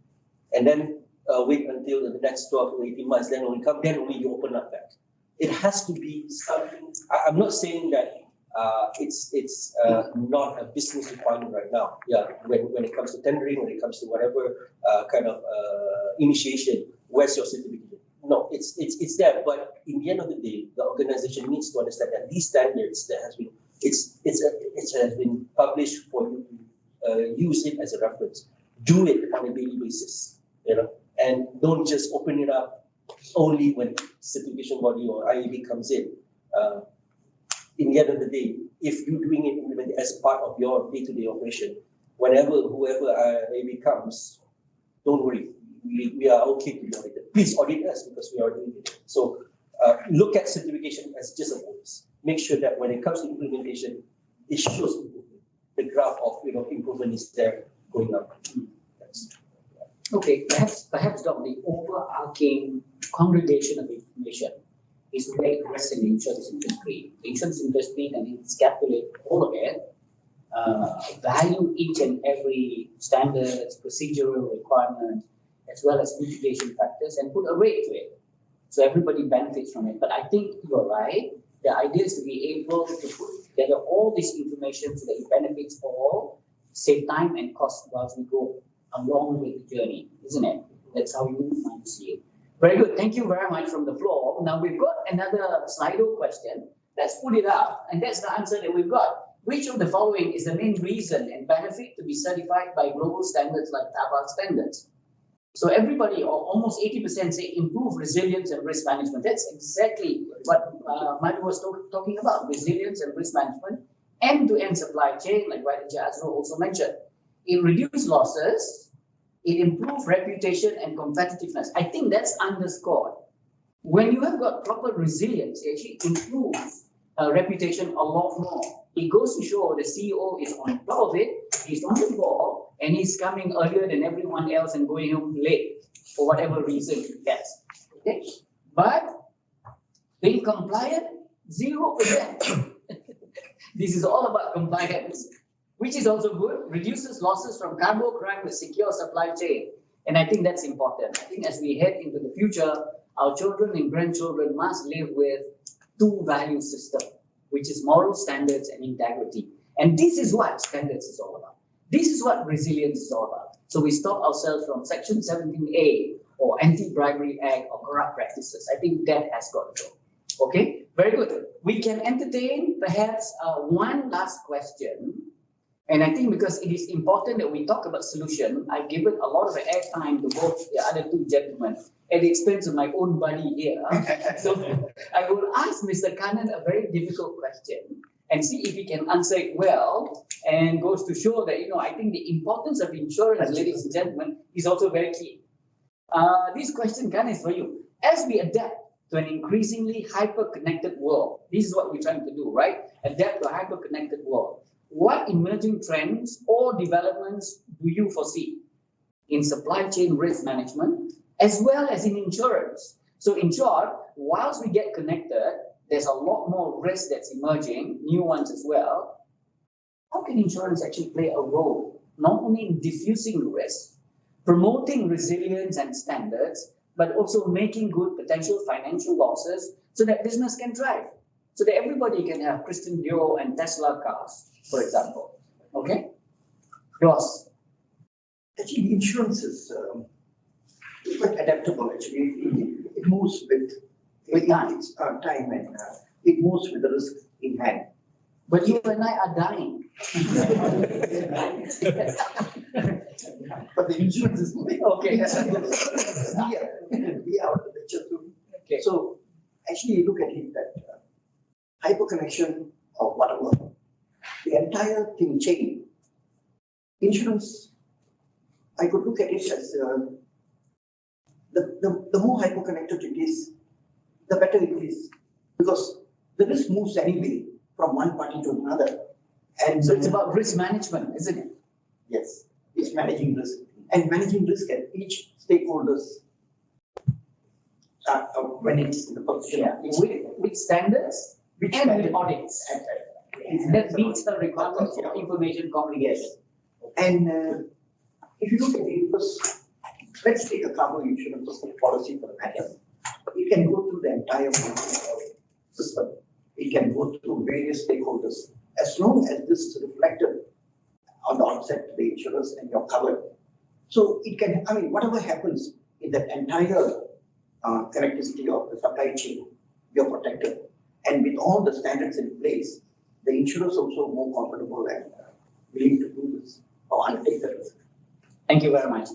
And then wait until the next 12 to 18 months, then only you open up that. It has to be something. I'm not saying that it's not a business requirement right now. Yeah, when it comes to tendering, when it comes to whatever kind of initiation, where's your certification? No, it's there. But in the end of the day, the organization needs to understand that these standards that has been it has been published for you to use it as a reference. Do it on a daily basis, and don't just open it up only when certification body or IAB comes in. In the end of the day, if you're doing it implemented as part of your day-to-day operation, whoever IAB comes, don't worry, we are okay to be audited. Please audit us because we are doing it. So look at certification as just a bonus. Make sure that when it comes to implementation, it shows improvement. The graph of improvement is there going up. Okay, perhaps Doc, the overarching congregation of information is very aggressive in the insurance industry. The insurance industry can encapsulate all of it, value each and every standards, procedural requirement, as well as mitigation factors, and put a rate to it. So everybody benefits from it. But I think you're right. The idea is to be able to put together all this information so that it benefits all, save time and cost whilst we go along with the journey, isn't it? That's how you might see it. Very good. Thank you very much from the floor. Now we've got another Slido question. Let's put it up. And that's the answer that we've got. Which of the following is the main reason and benefit to be certified by global standards like TAPA standards? So everybody, or almost 80% say improve resilience and risk management. That's exactly what Madhu was talking about, resilience and risk management, end-to-end supply chain, like what Azro also mentioned. It reduces losses, it improves reputation and competitiveness. I think that's underscored. When you have got proper resilience, it actually improves reputation a lot more. It goes to show the CEO is on top of it, he's on the ball, and he's coming earlier than everyone else and going home late for whatever reason he has. Okay? But being compliant, 0%. This is all about compliance, which is also good, reduces losses from cargo crime with secure supply chain. And I think that's important. I think as we head into the future, our children and grandchildren must live with two value systems, which is moral standards and integrity. And this is what standards is all about. This is what resilience is all about. So we stop ourselves from Section 17A or Anti-Bribery Act or corrupt practices. I think that has got to go. Okay, very good. We can entertain perhaps one last question. And I think because it is important that we talk about solution, I've given a lot of airtime to both the other two gentlemen at the expense of my own buddy here. So I will ask Mr. Kannan a very difficult question and see if he can answer it well, and goes to show that, I think the importance of insurance, ladies and gentlemen, is also very key. This question, Kannan, is for you. As we adapt to an increasingly hyper-connected world. This is what we're trying to do, right? Adapt to a hyper-connected world. What emerging trends or developments do you foresee in supply chain risk management as well as in insurance? So in short, whilst we get connected, there's a lot more risk that's emerging, new ones as well. How can insurance actually play a role, not only in diffusing risk, promoting resilience and standards, but also making good potential financial losses so that business can thrive, so that everybody can have Christian Dior and Tesla cars, for example. Okay? Yours. Actually, insurance is quite adaptable. Actually, it moves with time. It's time, and it moves with the risk in hand. But you and I are dying. But the insurance is moving. Okay. We are out of the picture too. Okay. So actually, you look at it that hyperconnection of whatever, the entire thing chain. Insurance, I could look at it as the more hyperconnected it is, the better it is, because the risk moves anyway from one party to another. And So it's about risk management, isn't it? yes, it's managing risk, and managing risk at each stakeholders when it's in the position. Yeah. With standards and with audits. That meets the requirements for information communication. And if you look at it, because let's take a cargo insurance policy for the matter. It can go through the entire system. It can go through various stakeholders. As long as this is reflected on the onset to the insurers and you're covered. So it can, I mean, whatever happens in that entire connectivity of the supply chain, you're protected. And with all the standards in place, the insurers also more comfortable and willing to do this or undertake the risk. Thank you very much.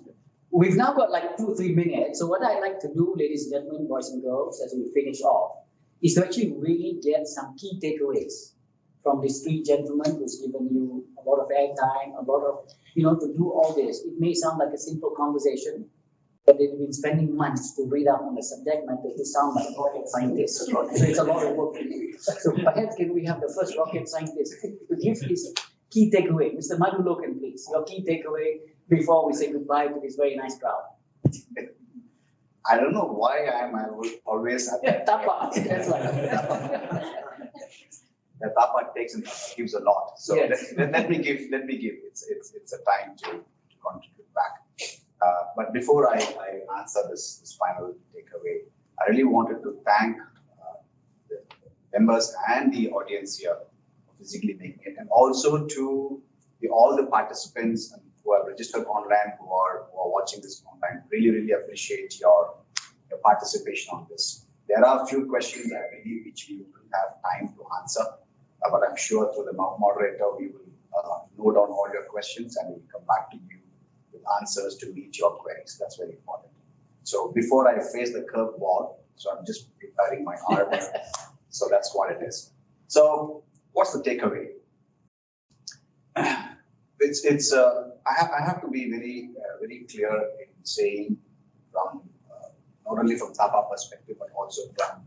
We've now got like 2-3 minutes. So what I'd like to do, ladies and gentlemen, boys and girls, as we finish off, is to actually really get some key takeaways from these three gentlemen who's given you a lot of airtime, a lot of, to do all this. It may sound like a simple conversation, but they've been spending months to read up on the subject matter to sound like rocket scientists. So it's a lot of work. So perhaps can we have the first rocket scientist to give his key takeaway? Mr. Madhulokan, please, your key takeaway before we say goodbye to this very nice crowd. I don't know why I will always have TAPA, that's right. the TAPA takes and gives a lot. So Yes. let me give. It's a time to contribute back. But before I answer this final takeaway, I really wanted to thank the members and the audience here for physically making it, and also to all the participants who have registered online, who are watching this online. Really appreciate your participation on this. There are a few questions I believe which we will have time to answer, but I'm sure through the moderator we will note down all your questions and we will come back to you with answers to meet your queries. That's very important. So before I face the curved wall, so I'm just preparing my armor. So that's what it is. So what's the takeaway? I have to be very clear in saying from not only from TAPA perspective, but also from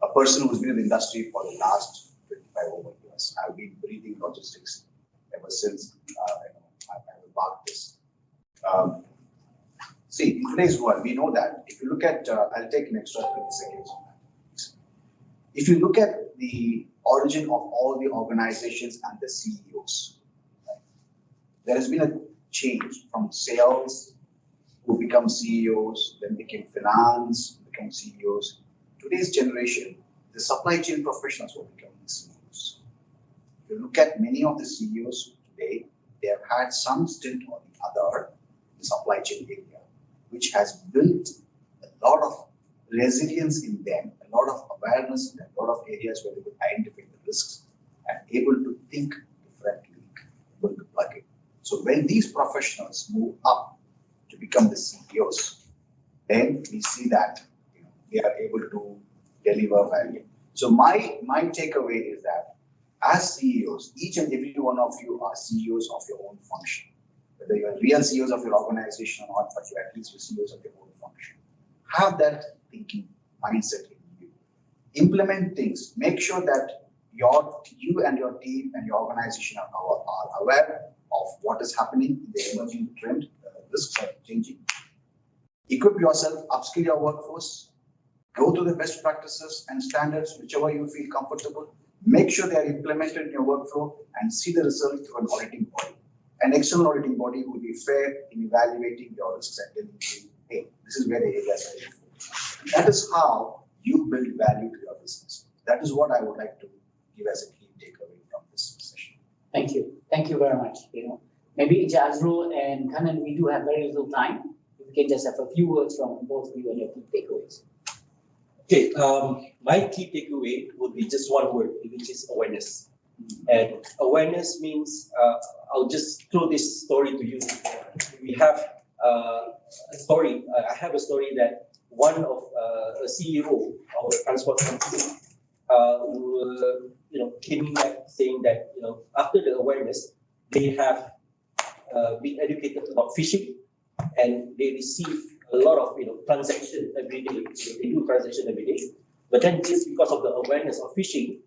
a person who's been in the industry for the last 25 over years. I've been breathing logistics ever since I embarked this. See, in today's world, we know that if you look at, I'll take an extra 30 seconds on that. If you look at the origin of all the organizations and the CEOs, right, there has been a change from sales who become CEOs, then became finance, become CEOs. Today's generation, the supply chain professionals will become the CEOs. If you look at many of the CEOs today, they have had some stint or the other in the supply chain area, which has built a lot of resilience in them, a lot of awareness in a lot of areas where they could identify the risks and able to think differently, able to plug in. So when these professionals move up to become the CEOs, then we see that they are able to deliver value. So my takeaway is that as CEOs, each and every one of you are CEOs of your own function. Whether you're real CEOs of your organization or not, but you're at least CEOs of your own function. Have that thinking mindset in you. implement things. Make sure that you and your team and your organization are aware of what is happening in the emerging trend. Risks are changing. Equip yourself, upskill your workforce, go to the best practices and standards, whichever you feel comfortable. Make sure they are implemented in your workflow and see the result through an auditing body. An external auditing body will be fair in evaluating your risks and telling you, hey, this is where the areas are improved. That is how you build value to your business. That is what I would like to give as a key takeaway from this session. Thank you. Thank you very much. Maybe Jazrul and Kanan, we do have very little time. We can just have a few words from both of you and your key takeaways. Okay, my key takeaway would be just one word, which is awareness. And awareness means, I'll just throw this story to you. We have a story, I have a story that one of a CEO of a transport company came back saying that, after the awareness, they have been educated about phishing and they receive a lot of transaction every day. They do transaction every day. But then just because of the awareness of phishing,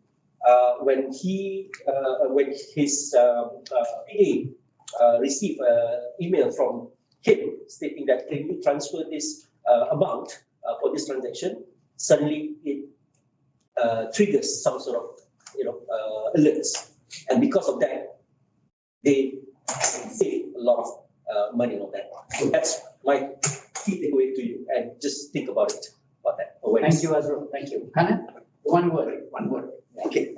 when his PA received an email from him stating that can you transfer this amount for this transaction, suddenly it triggers some sort of alerts, and because of that, they save a lot of money on that. So that's my key takeaway to you, and just think about it, about that awareness. Thank you, Azrul. Thank you. Kanan, one word. Okay.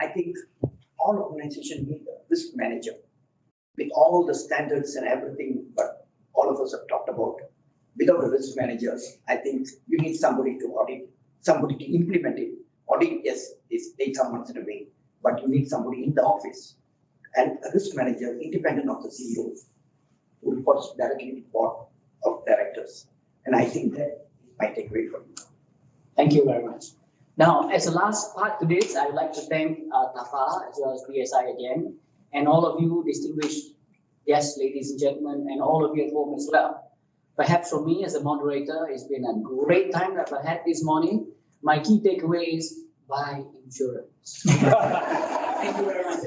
I think all organizations need a risk manager with all the standards and everything, but all of us have talked about. Without a risk manager, I think you need somebody to audit, somebody to implement it. Audit, yes, is take some months away, but you need somebody in the office. And a risk manager, independent of the CEO, who reports directly to the board of directors. And I think that is my takeaway from you. Thank you very much. Now, as a last part to this, I would like to thank TAPA as well as BSI again, and all of you distinguished guests, ladies and gentlemen, and all of you at home as well. Perhaps for me as a moderator, it's been a great time that I've had this morning. My key takeaway is buy insurance. Thank you very much.